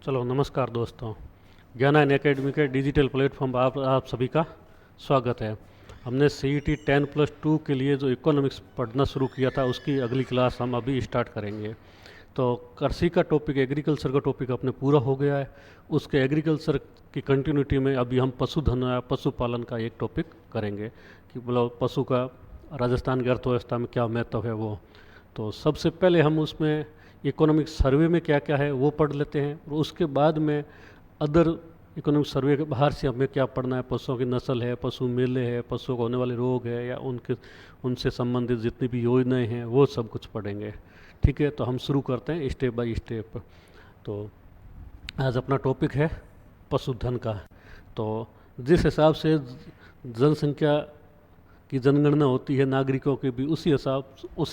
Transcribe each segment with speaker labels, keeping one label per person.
Speaker 1: चलो नमस्कार दोस्तों। ज्ञानायन एकेडमी के डिजिटल प्लेटफॉर्म पर आप सभी का स्वागत है। हमने CET 10+2 के लिए जो इकोनॉमिक्स पढ़ना शुरू किया था उसकी अगली क्लास हम अभी स्टार्ट करेंगे। तो कृषि का टॉपिक, एग्रीकल्चर का टॉपिक अपने पूरा हो गया है। उसके एग्रीकल्चर की कंटिन्यूटी में अभी हम पशुधन या पशुपालन का एक टॉपिक करेंगे कि मतलब पशु का राजस्थान की अर्थव्यवस्था में क्या महत्व है वो। तो सबसे पहले हम उसमें इकोनॉमिक सर्वे में क्या क्या है वो पढ़ लेते हैं, और उसके बाद में अदर इकोनॉमिक सर्वे के बाहर से हमें क्या पढ़ना है, पशुओं की नस्ल है, पशु मेले है, पशुओं को होने वाले रोग है या उनसे संबंधित जितनी भी योजनाएं हैं वो सब कुछ पढ़ेंगे। ठीक है, तो हम शुरू करते हैं स्टेप बाय स्टेप। तो आज अपना टॉपिक है पशुधन का। तो जिस हिसाब से जनसंख्या की जनगणना होती है नागरिकों की भी, उसी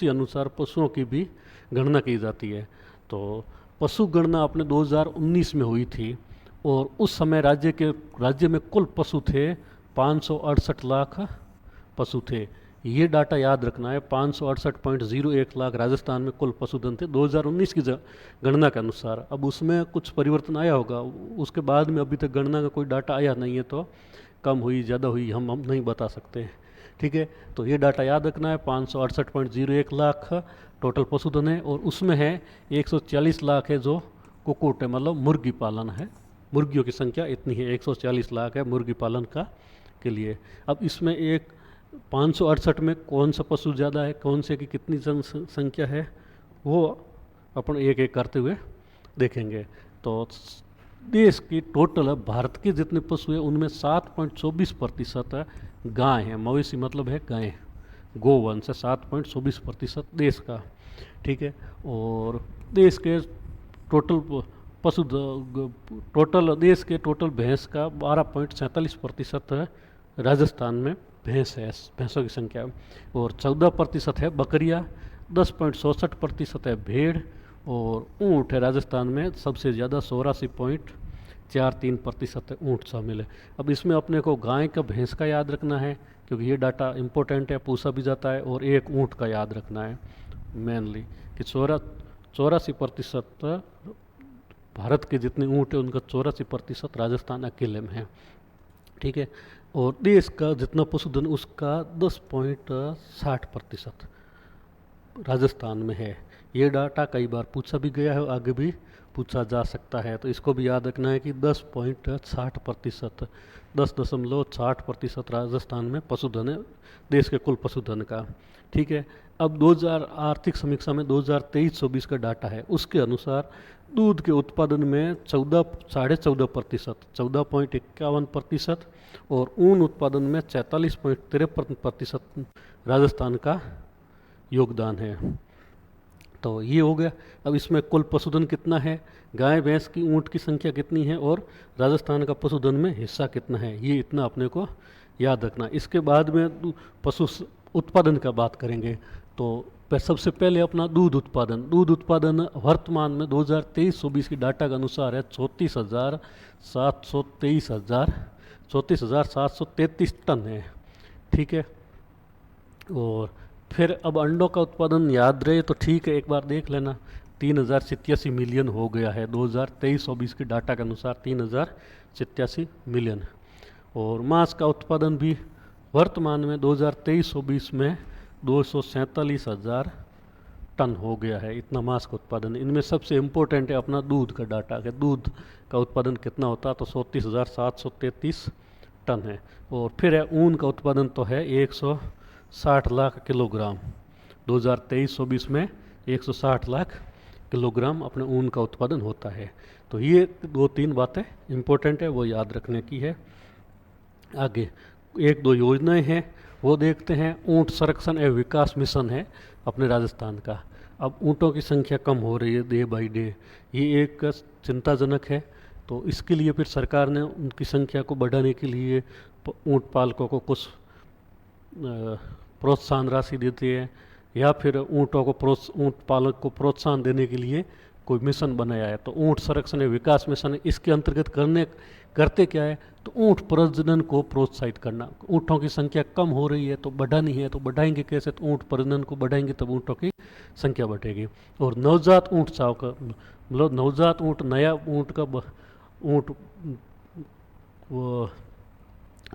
Speaker 1: अनुसार पशुओं की भी गणना की जाती है। तो पशु गणना अपने 2019 में हुई थी, और उस समय राज्य में कुल पशु थे 568 लाख पशु थे। ये डाटा याद रखना है, 568.01 लाख राजस्थान में कुल पशुधन थे 2019 की गणना के अनुसार। अब उसमें कुछ परिवर्तन आया होगा, उसके बाद में अभी तक गणना का कोई डाटा आया नहीं है, तो कम हुई ज़्यादा हुई हम नहीं बता सकते हैं। ठीक है, तो ये डाटा याद रखना है। 568.01 लाख टोटल पशुधन है, और उसमें है 140 लाख है जो कुक्कुट है, मतलब मुर्गी पालन है। मुर्गियों की संख्या इतनी है, 140 लाख है मुर्गी पालन का के लिए। अब इसमें एक 568 में कौन सा पशु ज़्यादा है, कौन से की कितनी जनसंख्या है, वो अपन एक एक करते हुए देखेंगे। तो देश की टोटल भारत के जितने पशु हैं उनमें 7.24% गाय हैं। मवेशी मतलब है गाय, गोवंश है 7.24% देश का। ठीक है, और देश के टोटल पशु टोटल देश के टोटल भैंस का 12.47% है राजस्थान में भैंस है, भैंसों की संख्या। और 14% है बकरियाँ, 10.67% है भेड़, और ऊँट है राजस्थान में सबसे ज़्यादा 84.43% है ऊँट शामिल है। अब इसमें अपने को गाय का भैंस का याद रखना है क्योंकि ये डाटा इम्पोर्टेंट है, पूछा भी जाता है, और एक ऊँट का याद रखना है मेनली कि 84% भारत के जितने ऊँट है उनका 84% राजस्थान अकेले में है। ठीक है, और देश का जितना पशुधन उसका 10.60% राजस्थान में है। ये डाटा कई बार पूछा भी गया है, आगे भी पूछा जा सकता है, तो इसको भी याद रखना है कि 10.60%, 10.60% राजस्थान में पशुधन है देश के कुल पशुधन का। ठीक है, अब 2000 आर्थिक समीक्षा में 2023-24 का डाटा है, उसके अनुसार दूध के उत्पादन में 14.51%, और ऊन उत्पादन में 46.53% राजस्थान का योगदान है। तो ये हो गया। अब इसमें कुल पशुधन कितना है, गाय भैंस की ऊँट की संख्या कितनी है, और राजस्थान का पशुधन में हिस्सा कितना है, ये इतना अपने को याद रखना। इसके बाद में पशु उत्पादन का बात करेंगे। तो सबसे पहले अपना दूध उत्पादन वर्तमान में 2023-24 की डाटा के अनुसार है 34,733 टन है। ठीक है, और फिर अब अंडों का उत्पादन याद रहे तो ठीक है, एक बार देख लेना, 3087 मिलियन हो गया है 2023-24 की डाटा के अनुसार, 3087 मिलियन। और मांस का उत्पादन भी वर्तमान में 2023-24 में 247,000 टन हो गया है, इतना मांस का उत्पादन। इनमें सबसे इम्पोर्टेंट है अपना दूध का डाटा, कि दूध का उत्पादन कितना होता है, तो 34,733 टन है। और फिर है ऊन का उत्पादन, तो है 160 लाख किलोग्राम, 2023-24 में 160 लाख किलोग्राम अपने ऊन का उत्पादन होता है। तो ये 2-3 बातें इम्पोर्टेंट है, वो याद रखने की है। आगे 1-2 योजनाएं हैं वो देखते हैं। ऊँट संरक्षण एवं विकास मिशन है अपने राजस्थान का। अब ऊँटों की संख्या कम हो रही है डे बाई डे, ये एक चिंताजनक है। तो इसके लिए फिर सरकार ने उनकी संख्या को बढ़ाने के लिए ऊँट पालकों को कुछ प्रोत्साहन राशि देती है, या फिर ऊँट पालक को प्रोत्साहन देने के लिए कोई मिशन बनाया है। तो ऊँट संरक्षण एवं विकास मिशन है, इसके अंतर्गत करते क्या है, तो ऊँट प्रजनन को प्रोत्साहित करना। ऊँटों की संख्या कम हो रही है तो बढ़ानी है, तो बढ़ाएंगे कैसे, तो ऊँट प्रजनन को बढ़ाएंगे तब ऊँटों की संख्या बढ़ेगी। और नवजात ऊँट चाव का मतलब नवजात ऊँट, नया ऊँट का ऊँट वो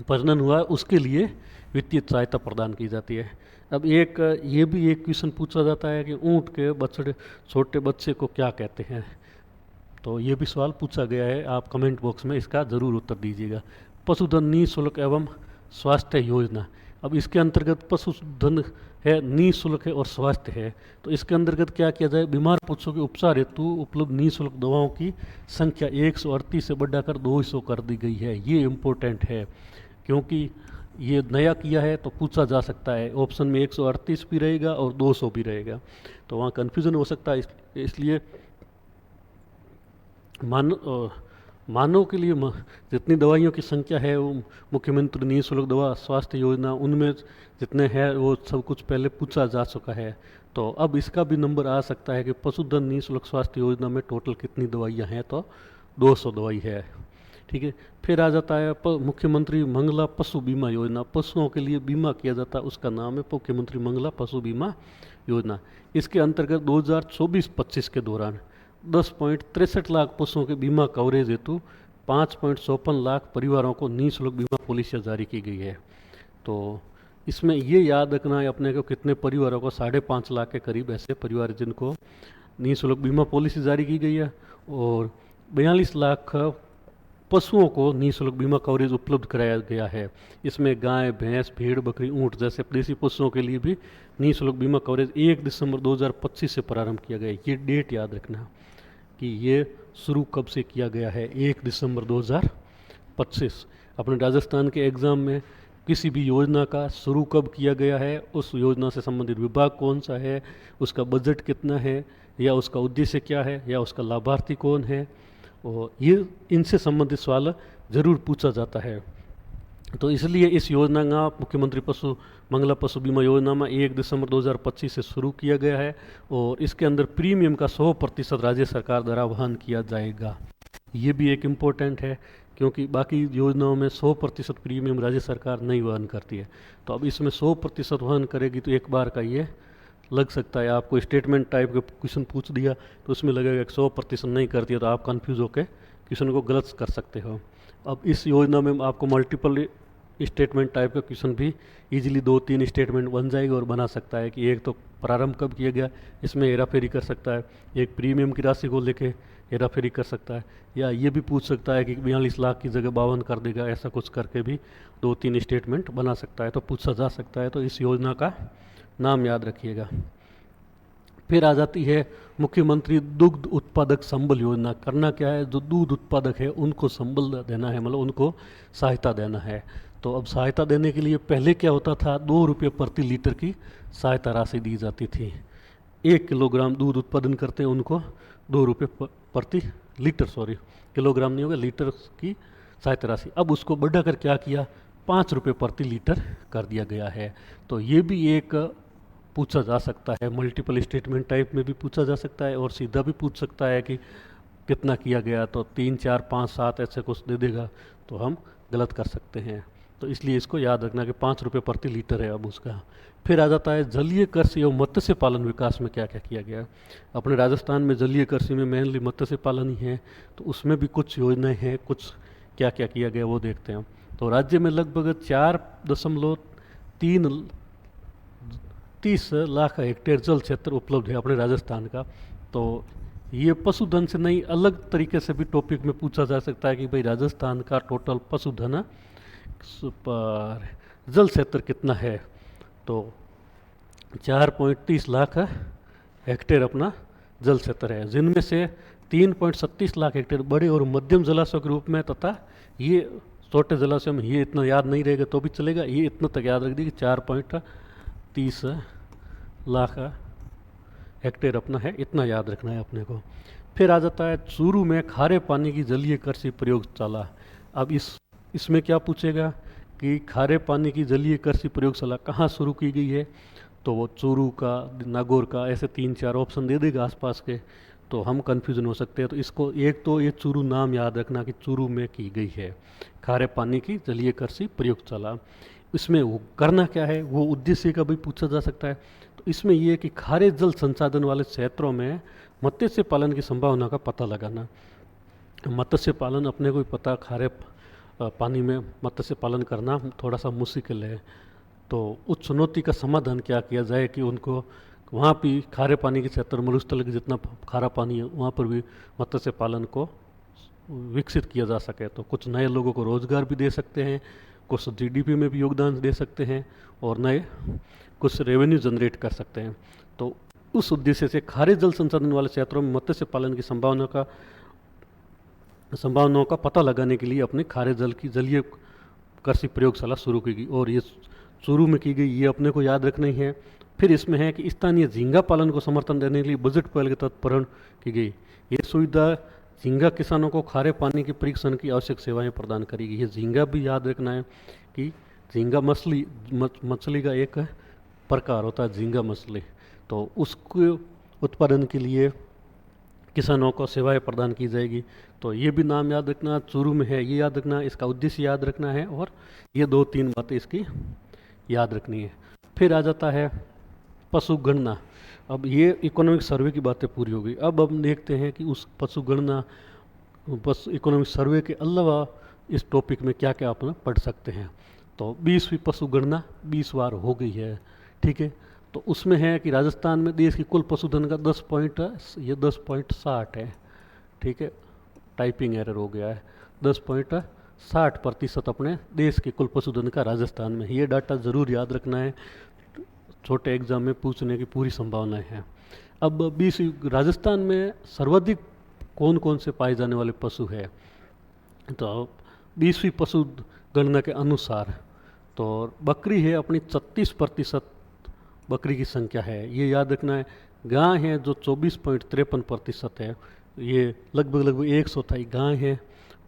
Speaker 1: प्रजनन हुआ उसके लिए वित्तीय सहायता प्रदान की जाती है। अब एक ये भी एक क्वेश्चन पूछा जाता है कि ऊँट के बछड़े छोटे बच्चे को क्या कहते हैं, तो ये भी सवाल पूछा गया है, आप कमेंट बॉक्स में इसका ज़रूर उत्तर दीजिएगा। पशुधन निःशुल्क एवं स्वास्थ्य योजना, अब इसके अंतर्गत पशुधन है, निःशुल्क है और स्वास्थ्य है, तो इसके अंतर्गत क्या किया जाए, बीमार पशुओं के उपचार हेतु उपलब्ध निःशुल्क दवाओं की संख्या 138 से बढ़ाकर 200 कर दी गई है। ये इम्पोर्टेंट है क्योंकि ये नया किया है तो पूछा जा सकता है, ऑप्शन में 138 भी रहेगा और 200 भी रहेगा, तो वहाँ कन्फ्यूज़न हो सकता है। इसलिए मानव के लिए जितनी दवाइयों की संख्या है वो मुख्यमंत्री निःशुल्क दवा स्वास्थ्य योजना उनमें जितने हैं वो सब कुछ पहले पूछा जा चुका है। तो अब इसका भी नंबर आ सकता है कि पशुधन निःशुल्क स्वास्थ्य योजना में टोटल कितनी दवाइयाँ हैं, तो 200 दवाई है। ठीक है, फिर आ जाता है मुख्यमंत्री मंगला पशु बीमा योजना, पशुओं के लिए बीमा किया जाता है, उसका नाम है मुख्यमंत्री मंगला पशु बीमा योजना। इसके अंतर्गत 2024-25 के दौरान 10.63 लाख पशुओं के बीमा कवरेज हेतु 5.54 लाख परिवारों को निःशुल्क बीमा पॉलिसियाँ जारी की गई है। तो इसमें ये याद रखना है अपने को कितने परिवारों को, 5.5 लाख के करीब ऐसे परिवार जिनको निःशुल्क बीमा पॉलिसी जारी की गई है, और 42 लाख पशुओं को निःशुल्क बीमा कवरेज उपलब्ध कराया गया है। इसमें गाय, भैंस, भेड़, बकरी, ऊँट जैसे देसी पशुओं के लिए भी निःशुल्क बीमा कवरेज 1 दिसंबर 2025 से प्रारंभ किया गया है। ये डेट याद रखना कि ये शुरू कब से किया गया है, 1 दिसंबर 2025। अपने राजस्थान के एग्ज़ाम में किसी भी योजना का शुरू कब किया गया है, उस योजना से संबंधित विभाग कौन सा है, उसका बजट कितना है, या उसका उद्देश्य क्या है, या उसका लाभार्थी कौन है, और ये इनसे संबंधित सवाल ज़रूर पूछा जाता है। तो इसलिए इस योजना का मुख्यमंत्री पशु मंगला पशु बीमा योजना में 1 दिसंबर 2025 से शुरू किया गया है, और इसके अंदर प्रीमियम का 100% राज्य सरकार द्वारा वहन किया जाएगा। ये भी एक इम्पोर्टेंट है क्योंकि बाकी योजनाओं में 100% प्रीमियम राज्य सरकार नहीं वहन करती है, तो अब इसमें 100% वहन करेगी, तो एक बार का ये लग सकता है। आपको स्टेटमेंट टाइप का क्वेश्चन पूछ दिया तो उसमें लगेगा कि 100% नहीं करती है, तो आप कंफ्यूज होकर क्वेश्चन को गलत कर सकते हो। अब इस योजना में आपको मल्टीपल स्टेटमेंट टाइप का क्वेश्चन भी इजीली 2-3 स्टेटमेंट बन जाएगा और बना सकता है कि एक तो प्रारंभ कब किया गया, इसमें हेराफेरी कर सकता है, एक प्रीमियम की राशि को लेके हेराफेरी कर सकता है, या ये भी पूछ सकता है कि 42 लाख की जगह 52 कर देगा, ऐसा कुछ करके भी 2-3 स्टेटमेंट बना सकता है, तो पूछा जा सकता है। तो इस योजना का नाम याद रखिएगा। फिर आ जाती है मुख्यमंत्री दुग्ध उत्पादक संबल योजना। करना क्या है, जो दूध उत्पादक है उनको संबल देना है, मतलब उनको सहायता देना है। तो अब सहायता देने के लिए पहले क्या होता था, 2 रुपये प्रति लीटर की सहायता राशि दी जाती थी। 1 किलोग्राम दूध उत्पादन करते हैं उनको 2 रुपये प्रति लीटर, किलोग्राम नहीं होगा, लीटर की सहायता राशि। अब उसको बढ़ाकर क्या किया, 5 रुपये प्रति लीटर कर दिया गया है। तो ये भी एक पूछा जा सकता है, मल्टीपल स्टेटमेंट टाइप में भी पूछा जा सकता है, और सीधा भी पूछ सकता है कि कितना किया गया, तो 3, 4, 5, 7 ऐसे कुछ दे देगा तो हम गलत कर सकते हैं। तो इसलिए इसको याद रखना कि 5 रुपये प्रति लीटर है अब उसका। फिर आ जाता है जलीय कृषि एवं मत्स्य पालन विकास में क्या क्या किया गया। अपने राजस्थान में जलीय कृषि में मेनली मत्स्य पालन ही है, तो उसमें भी कुछ योजनाएं हैं, कुछ क्या क्या किया गया वो देखते हैं। तो राज्य में लगभग 4.30 लाख हेक्टेयर जल क्षेत्र उपलब्ध है अपने राजस्थान का। तो ये पशुधन से नहीं, अलग तरीके से भी टॉपिक में पूछा जा सकता है कि भाई राजस्थान का टोटल पशुधन पर जल क्षेत्र कितना है। तो 4.30 लाख हेक्टेयर अपना जल क्षेत्र है, जिनमें से 3.37 लाख हेक्टेयर बड़े और मध्यम जलाशयों के रूप में, तथा ये छोटे जलाशयों में ये इतना याद नहीं रहेगा तो भी चलेगा, ये इतना तक याद रख दीजिए 4.30 लाख हेक्टेयर अपना है, इतना याद रखना है अपने को। फिर आ जाता है चूरू में खारे पानी की जलीय कृषि प्रयोगशाला। अब इसमें क्या पूछेगा कि खारे पानी की जलीय कृषि प्रयोगशाला कहाँ शुरू की गई है, तो वो चूरू का, नागौर का, ऐसे 3-4 ऑप्शन दे देगा आसपास के। तो हम कंफ्यूजन हो सकते हैं। तो इसको एक तो ये चूरू नाम याद रखना कि चूरू में की गई है खारे पानी की जलीय कृषि प्रयोगशाला। इसमें वो करना क्या है, वो उद्देश्य का भी पूछा जा सकता है। तो इसमें ये कि खारे जल संसाधन वाले क्षेत्रों में मत्स्य पालन की संभावना का पता लगाना। मत्स्य पालन अपने को ही पता, खारे पानी में मत्स्य पालन करना थोड़ा सा मुश्किल है। तो उस चुनौती का समाधान क्या किया जाए कि उनको वहाँ भी खारे पानी के क्षेत्र मरुस्थल के जितना खारा पानी है वहाँ पर भी मत्स्य पालन को विकसित किया जा सके। तो कुछ नए लोगों को रोजगार भी दे सकते हैं, कुछ जीडीपी में भी योगदान दे सकते हैं और नए कुछ रेवेन्यू जनरेट कर सकते हैं। तो उस उद्देश्य से खारे जल संसाधन वाले क्षेत्रों में मत्स्य पालन की संभावनाओं का पता लगाने के लिए अपने खारे जल की जलीय कृषि प्रयोगशाला शुरू की गई और ये शुरू में की गई, ये अपने को याद रखना ही है। फिर इसमें है कि स्थानीय झींगा पालन को समर्थन देने के लिए बजट पहल के तहत प्रण की गई। ये सुविधा झींगा किसानों को खारे पानी के परीक्षण की आवश्यक सेवाएं प्रदान करेगी। ये झींगा भी याद रखना है कि झींगा मछली का एक प्रकार होता है झींगा मछली। तो उसके उत्पादन के लिए किसानों को सेवाएं प्रदान की जाएगी। तो ये भी नाम याद रखना, चूरू में है ये याद रखना, इसका उद्देश्य याद रखना है और ये 2-3 बातें इसकी याद रखनी है। फिर आ जाता है पशु गणना। अब ये इकोनॉमिक सर्वे की बातें पूरी हो गई। अब हम देखते हैं कि उस पशु गणना इकोनॉमिक सर्वे के अलावा इस टॉपिक में क्या क्या अपना पढ़ सकते हैं। तो 20वीं पशु गणना 20 बार हो गई है, ठीक है। तो उसमें है कि राजस्थान में देश की कुल पशुधन का 10.60 है, ठीक है। टाइपिंग एरर हो गया है। 10.60% अपने देश के कुल पशुधन का राजस्थान में। ये डाटा ज़रूर याद रखना है, छोटे एग्जाम में पूछने की पूरी संभावनाएं हैं। अब 20 राजस्थान में सर्वाधिक कौन कौन से पाए जाने वाले पशु है। तो 20वीं पशु गणना के अनुसार तो बकरी है अपनी 36% बकरी की संख्या है, ये याद रखना है। गाय है जो 24.53% है, ये लगभग 1/4 गाय है।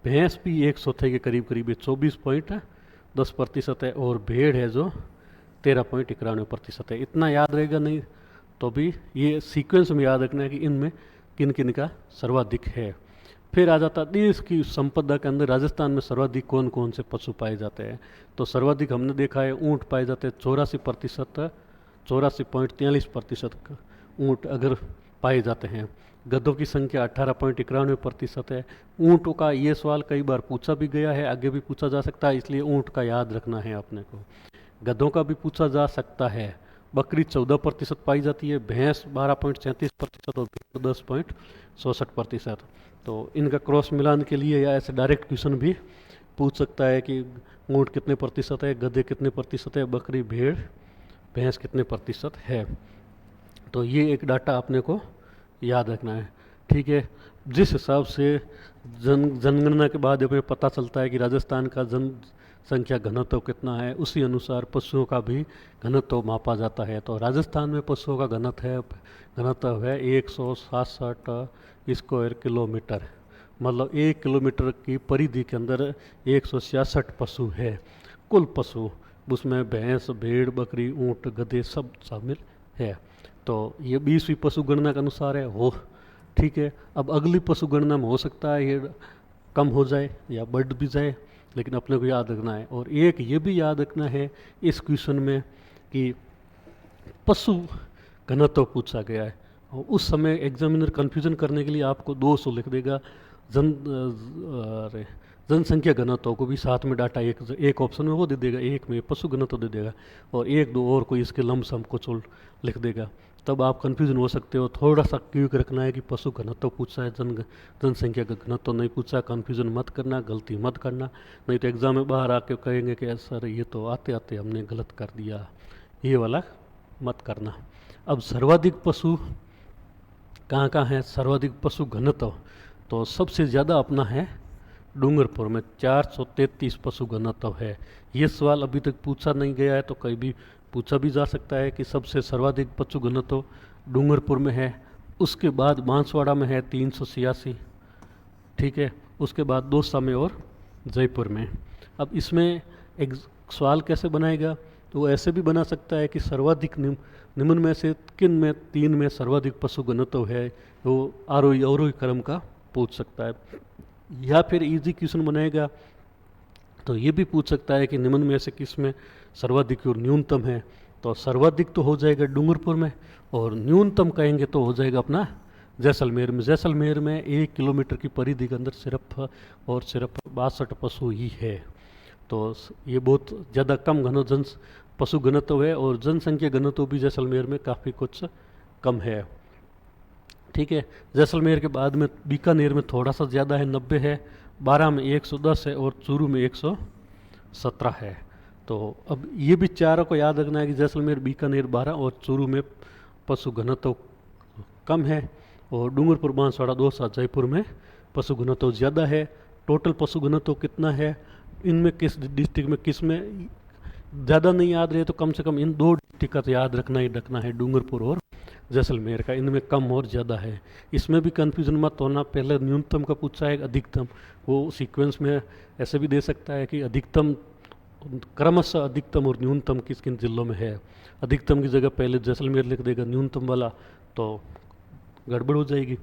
Speaker 1: भैंस भी 1/4 के करीब करीब है, 24.10% है। और भेड़ है जो 13.91% है। इतना याद रहेगा नहीं तो भी ये सीक्वेंस में याद रखना है कि इनमें किन किन का सर्वाधिक है। फिर आ जाता देश की संपदा के अंदर राजस्थान में सर्वाधिक कौन कौन से पशु पाए जाते हैं। तो सर्वाधिक हमने देखा है ऊँट पाए जाते हैं, 84.43% ऊँट अगर पाए जाते हैं। गधों की संख्या 18.91% है। ऊँटों का ये सवाल कई बार पूछा भी गया है, आगे भी पूछा जा सकता है, इसलिए ऊँट का याद रखना है अपने को। गधों का भी पूछा जा सकता है। बकरी 14% पाई जाती है, भैंस 12.37% और भेड़ 10.67%। तो इनका क्रॉस मिलान के लिए या ऐसे डायरेक्ट क्वेश्चन भी पूछ सकता है कि ऊँट कितने प्रतिशत है, गधे कितने प्रतिशत है, बकरी भेड़ भैंस कितने प्रतिशत है। तो ये एक डाटा अपने को याद रखना है, ठीक है। जिस हिसाब से जनगणना के बाद हमें पता चलता है कि राजस्थान का जनसंख्या घनत्व कितना है, उसी अनुसार पशुओं का भी घनत्व मापा जाता है। तो राजस्थान में पशुओं का घनत्व है 167 स्क्वायर किलोमीटर, मतलब 1 किलोमीटर की परिधि के अंदर 166 पशु है। कुल पशु उसमें भैंस भेड़ बकरी ऊँट गधे सब शामिल है। तो ये 20वीं पशु गणना के अनुसार है हो, ठीक है। अब अगली पशु गणना में हो सकता है ये कम हो जाए या बढ़ भी जाए, लेकिन अपने को याद रखना है। और एक ये भी याद रखना है इस क्वेश्चन में कि पशु घनत्व पूछा गया है और उस समय एग्जामिनर कन्फ्यूजन करने के लिए आपको 200 लिख देगा। जनसंख्या घनत्व को भी साथ में डाटा एक ऑप्शन में वो दे देगा, एक में पशु घनत्व दे देगा और 1-2 और कोई इसके लमसम कुछ लिख देगा। तब आप कन्फ्यूजन हो सकते हो। थोड़ा सा क्विक रखना है कि पशु घनत्व पूछा है, जनसंख्या का घनत्व नहीं पूछा। कन्फ्यूजन मत करना, गलती मत करना, नहीं तो एग्जाम में बाहर आके कहेंगे कि सर ये तो आते आते हमने गलत कर दिया। ये वाला मत करना। अब सर्वाधिक पशु कहाँ कहाँ है, सर्वाधिक पशु घनत्व तो सबसे ज़्यादा अपना है डूंगरपुर में 433 पशु घनत्व है। ये सवाल अभी तक पूछा नहीं गया है, तो कहीं भी पूछा भी जा सकता है कि सबसे सर्वाधिक पशु घनत्व डूंगरपुर में है। उसके बाद बांसवाड़ा में है 386, ठीक है। उसके बाद दौसा में और जयपुर में। अब इसमें एक सवाल कैसे बनाएगा तो वो ऐसे भी बना सकता है कि सर्वाधिक निम्न में से किन में तीन में सर्वाधिक पशु घनत्व है, वो आरोही अवरोही क्रम का पूछ सकता है। या फिर इजी क्वेश्चन बनाएगा तो ये भी पूछ सकता है कि निम्न में से किस में सर्वाधिक और न्यूनतम है। तो सर्वाधिक तो हो जाएगा डूंगरपुर में, और न्यूनतम कहेंगे तो हो जाएगा अपना जैसलमेर में। जैसलमेर में 1 किलोमीटर की परिधि के अंदर सिर्फ और सिर्फ 62 पशु ही है। तो ये बहुत ज़्यादा कम पशु घनत्व है, और जनसंख्या घनत्व भी जैसलमेर में काफ़ी कुछ कम है। ठीक है, जैसलमेर के बाद में बीकानेर में थोड़ा सा ज़्यादा है, 90 है, बारां में 110 है, और चूरू में 117 है। तो अब ये भी चारों को याद रखना है कि जैसलमेर, बीकानेर, बारां और चूरू में पशु घनत्व कम है, और डूंगरपुर, बांसवाड़ा, दौसा, जयपुर में पशु घनत्व ज़्यादा है। टोटल पशु घनत्व कितना है, इनमें किस डिस्ट्रिक्ट में किस में ज़्यादा नहीं याद रहे तो कम से कम इन दो डिस्ट्रिक्ट का तो याद रखना ही रखना है, डूंगरपुर और जैसलमेर का। इनमें कम और ज़्यादा है, इसमें भी कन्फ्यूजन मत होना। पहले न्यूनतम का पूछा है, अधिकतम, वो सीक्वेंस में ऐसे भी दे सकता है कि अधिकतम क्रमशः अधिकतम और न्यूनतम किस किन जिलों में है। अधिकतम की जगह पहले जैसलमेर लिख देगा न्यूनतम वाला, तो गड़बड़ हो जाएगी।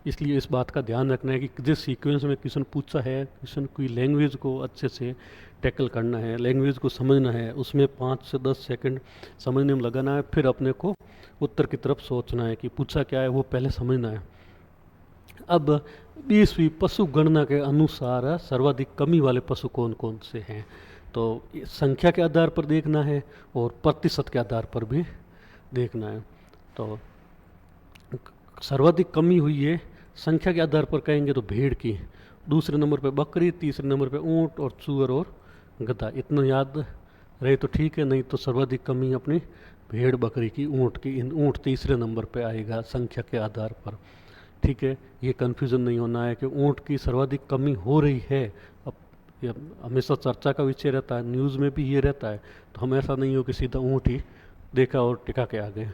Speaker 1: इसलिए इस बात का ध्यान रखना है कि जिस सीक्वेंस में क्वेश्चन पूछा है, क्वेश्चन की लैंग्वेज को अच्छे से टैकल करना है, लैंग्वेज को समझना है, उसमें 5 से 10 सेकंड समझने में लगाना है, फिर अपने को उत्तर की तरफ सोचना है कि पूछा क्या है वो पहले समझना है। अब 20वीं पशु गणना के अनुसार सर्वाधिक कमी वाले पशु कौन कौन से हैं, तो संख्या के आधार पर देखना है और प्रतिशत के आधार पर भी देखना है। तो सर्वाधिक कमी हुई है संख्या के आधार पर कहेंगे तो भेड़ की, दूसरे नंबर पे बकरी, तीसरे नंबर पे ऊंट और सूअर और गधा। इतना याद रहे तो ठीक है, नहीं तो सर्वाधिक कमी अपनी भेड़, बकरी की, ऊंट की। इन ऊंट तीसरे नंबर पे आएगा संख्या के आधार पर। ठीक है, ये कन्फ्यूज़न नहीं होना है कि ऊंट की सर्वाधिक कमी हो रही है। अब ये हमेशा चर्चा का विषय रहता है, न्यूज़ में भी ये रहता है, तो हम ऐसा नहीं हो कि सीधा ऊंट ही देखा और टिका के आ गए।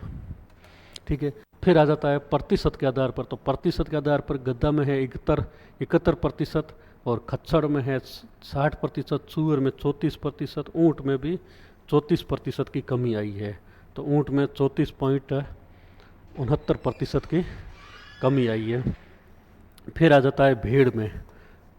Speaker 1: ठीक है, फिर आ जाता है प्रतिशत के आधार पर। तो प्रतिशत के आधार पर गद्दा में है 71%, और खच्चड़ में है 60%, सूअर में 34%, ऊँट में भी 34% की कमी आई है। तो ऊँट में 34.69% की कमी आई है। फिर आ जाता है भेड़ में,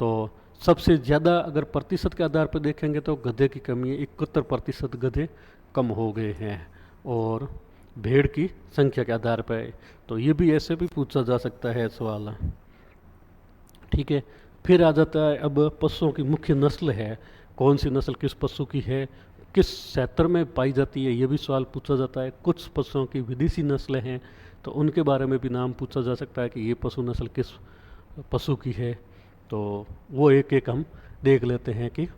Speaker 1: तो सबसे ज़्यादा अगर प्रतिशत के आधार पर देखेंगे तो गधे की कमी है, 71% गधे कम हो गए हैं, और भेड़ की संख्या के आधार पर। तो ये भी ऐसे भी पूछा जा सकता है सवाल। ठीक है, फिर आ जाता है अब पशुओं की मुख्य नस्ल है, कौन सी नस्ल किस पशु की है, किस क्षेत्र में पाई जाती है, ये भी सवाल पूछा जाता है। कुछ पशुओं की विदेशी नस्लें हैं तो उनके बारे में भी नाम पूछा जा सकता है कि ये पशु नस्ल किस पशु की है। तो वो एक एक हम देख लेते हैं कि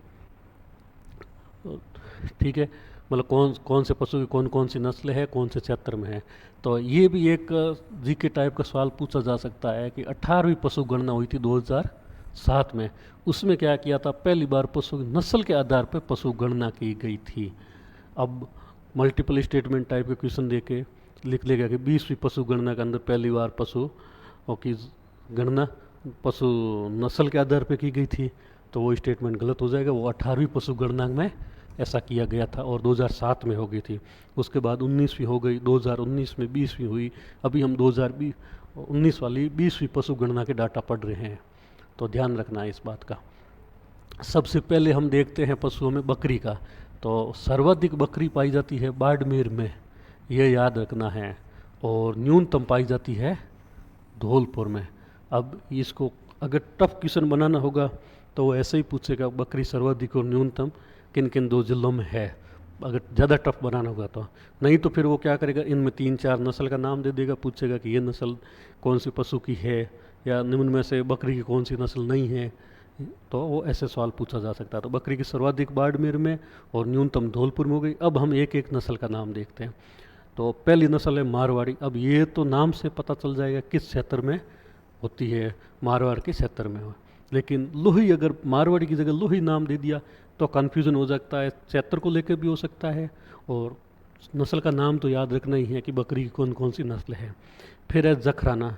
Speaker 1: ठीक है, मतलब कौन कौन से पशु की कौन कौन सी नस्ल है, कौन से क्षेत्र में है। तो ये भी एक जीके टाइप का सवाल पूछा जा सकता है कि 18वीं पशु गणना हुई थी 2007 में, उसमें क्या किया था, पहली बार पशु की नस्ल के आधार पर पशु गणना की गई थी। अब मल्टीपल स्टेटमेंट टाइप के क्वेश्चन दे के लिख लेगा कि 20वीं पशु गणना के अंदर पहली बार पशु की गणना पशु नस्ल के आधार पर की गई थी, तो वो स्टेटमेंट गलत हो जाएगा। वो 18वीं पशु गणना में ऐसा किया गया था और 2007 में हो गई थी। उसके बाद 19वीं हो गई, 2019 में 20वीं हुई, अभी हम 2019 वाली 20वीं पशु गणना के डाटा पढ़ रहे हैं। तो ध्यान रखना है इस बात का। सबसे पहले हम देखते हैं पशुओं में बकरी का। तो सर्वाधिक बकरी पाई जाती है बाड़मेर में, यह याद रखना है, और न्यूनतम पाई जाती है धौलपुर में। अब इसको अगर टफ क्वेश्चन बनाना होगा तो वो ऐसे ही पूछेगा, बकरी सर्वाधिक और न्यूनतम किन किन 2 जिलों में है, अगर ज़्यादा टफ बनाना होगा तो। नहीं तो फिर वो क्या करेगा, इनमें 3-4 नस्ल का नाम दे देगा, पूछेगा कि ये नस्ल कौन सी पशु की है, या निम्न में से बकरी की कौन सी नस्ल नहीं है। तो वो ऐसे सवाल पूछा जा सकता है। तो बकरी की सर्वाधिक बाड़मेर में और न्यूनतम धौलपुर में हो गई। अब हम एक एक नस्ल का नाम देखते हैं। तो पहली नस्ल है मारवाड़ी। अब ये तो नाम से पता चल जाएगा किस क्षेत्र में होती है, मारवाड़ के क्षेत्र में हो। लेकिन लोही, अगर मारवाड़ी की जगह लोही नाम दे दिया तो कन्फ्यूज़न हो सकता है, क्षेत्र को लेकर भी हो सकता है, और नस्ल का नाम तो याद रखना ही है कि बकरी की कौन कौन सी नस्ल है। फिर है जखराना।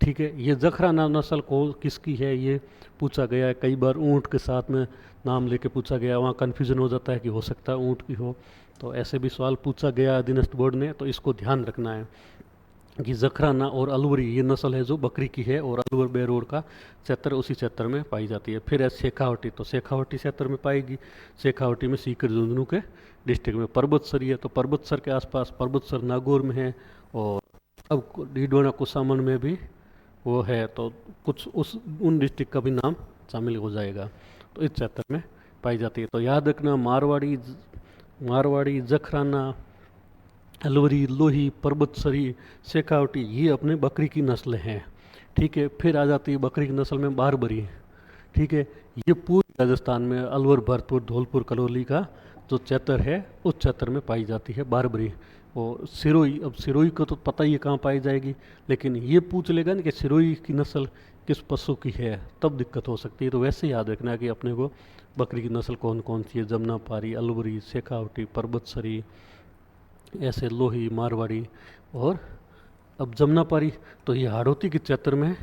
Speaker 1: ठीक है, ये जखराना नस्ल को किसकी है ये पूछा गया है, कई बार ऊँट के साथ में नाम लेके पूछा गया, वहाँ कन्फ्यूज़न हो जाता है कि हो सकता है ऊँट की हो। तो ऐसे भी सवाल पूछा गया अधीनस्थ बोर्ड ने, तो इसको ध्यान रखना है कि जखराना और अलवरी ये नस्ल है जो बकरी की है, और अलवर बेरोड का क्षेत्र उसी क्षेत्र में पाई जाती है। फिर है शेखावटी, तो शेखावटी क्षेत्र में पाएगी। शेखावटी में सीकर झुंझुनू के डिस्ट्रिक्ट में। पर्वतसरी है, तो पर्वतसर के आसपास, पर्वतसर नागौर में है, और अब डीडवाना कुसामन में भी वो है, तो कुछ उन डिस्ट्रिक्ट का भी नाम शामिल हो जाएगा, तो इस क्षेत्र में पाई जाती है। तो याद रखना, मारवाड़ी, जखराना, अलवरी, लोही, पर्वतसरी, शेखावटी ये अपने बकरी की नस्ल हैं। ठीक है, फिर आ जाती है बकरी की नस्ल में बारबरी। ठीक है, ये पूरे राजस्थान में अलवर, भरतपुर, धौलपुर, करौली का जो क्षेत्र है उस क्षेत्र में पाई जाती है बारबरी। और सिरोही, अब सिरोही को तो पता ही है कहाँ पाई जाएगी, लेकिन ये पूछ लेगा ना कि सिरोही की नस्ल किस पशु की है, तब दिक्कत हो सकती है। तो वैसे याद रखना कि अपने को बकरी की नस्ल कौन कौन सी है, जमुनापारी, अलवरी, शेखावटी, पर्वतसरी, ऐसे लोही, मारवाड़ी। और अब जमुनापारी तो ये हाड़ौती के क्षेत्र में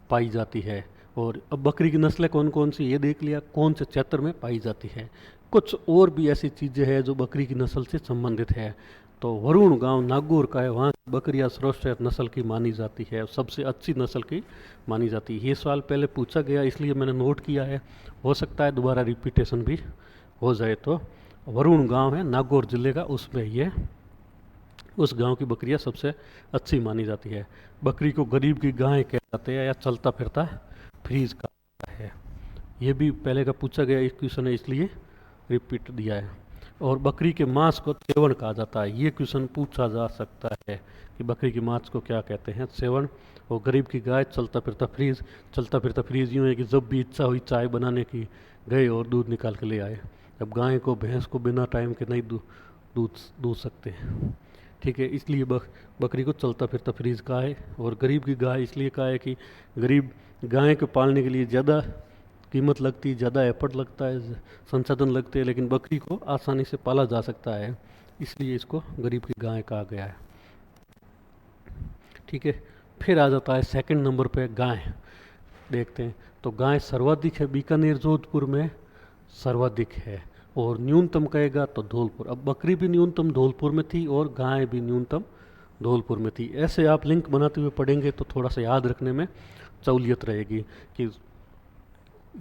Speaker 1: पाई जाती है। और अब बकरी की नस्लें कौन कौन सी ये देख लिया, कौन से क्षेत्र में पाई जाती है। कुछ और भी ऐसी चीज़ें हैं जो बकरी की नस्ल से संबंधित है। तो वरुण गांव नागौर का है, वहाँ की बकरियाँ सर्वश्रेष्ठ नस्ल की मानी जाती है, सबसे अच्छी नस्ल की मानी जाती है। ये सवाल पहले पूछा गया इसलिए मैंने नोट किया है, हो सकता है दोबारा रिपीटेशन भी हो जाए। तो वरुण गांव है नागौर जिले का, उसमें ये उस गांव की बकरियां सबसे अच्छी मानी जाती है। बकरी को गरीब की गाय कहते हैं या चलता फिरता फ्रीज का है। ये भी पहले का पूछा गया इस क्वेश्चन है, इसलिए रिपीट दिया है। और बकरी के मांस को सेवन कहा जाता है, ये क्वेश्चन पूछा जा सकता है कि बकरी के मांस को क्या कहते हैं, सेवन। और गरीब की गाय, चलता फिरता फ्रीज। चलता फिरता फ्रीज यूँ है कि जब भी इच्छा हुई चाय बनाने की, गए और दूध निकाल के ले आए। अब गाय को, भैंस को बिना टाइम के नहीं दूध दूध सकते हैं। ठीक है, इसलिए बकरी को चलता फिरता फ्रीज कहा है। और गरीब की गाय इसलिए कहा है कि गरीब गाय को पालने के लिए ज़्यादा कीमत लगती, ज़्यादा एफर्ट लगता है, संसाधन लगते हैं, लेकिन बकरी को आसानी से पाला जा सकता है, इसलिए इसको गरीब की गाय कहा गया है। ठीक है, फिर आ जाता है सेकंड नंबर पे गाय। देखते हैं, तो गाय सर्वाधिक है बीकानेर, जोधपुर में सर्वाधिक है। और न्यूनतम कहेगा तो धौलपुर। अब बकरी भी न्यूनतम धौलपुर में थी और गाय भी न्यूनतम धौलपुर में थी। ऐसे आप लिंक बनाते हुए पढ़ेंगे तो थोड़ा सा याद रखने में सहूलियत रहेगी कि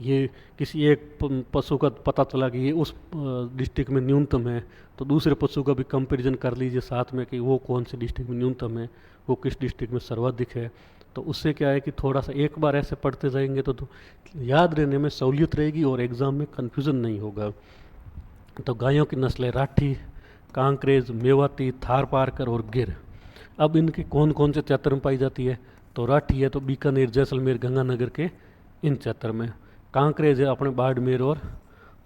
Speaker 1: ये किसी एक पशु का पता चला कि ये उस डिस्ट्रिक्ट में न्यूनतम है, तो दूसरे पशु का भी कंपैरिजन कर लीजिए साथ में कि वो कौन से डिस्ट्रिक्ट में न्यूनतम है, वो किस डिस्ट्रिक्ट में सर्वाधिक है। तो उससे क्या है कि थोड़ा सा एक बार ऐसे पढ़ते जाएंगे तो याद रहने में सहूलियत रहेगी और एग्ज़ाम में कन्फ्यूज़न नहीं होगा। तो गायों की नस्लें राठी, कांकरेज, मेवाती, थारपारकर और गिर। अब इनके कौन कौन से क्षेत्र में पाई जाती है, तो राठी है तो बीकानेर, जैसलमेर, गंगानगर के इन क्षेत्र में। कांकरेज है अपने बाड़मेर और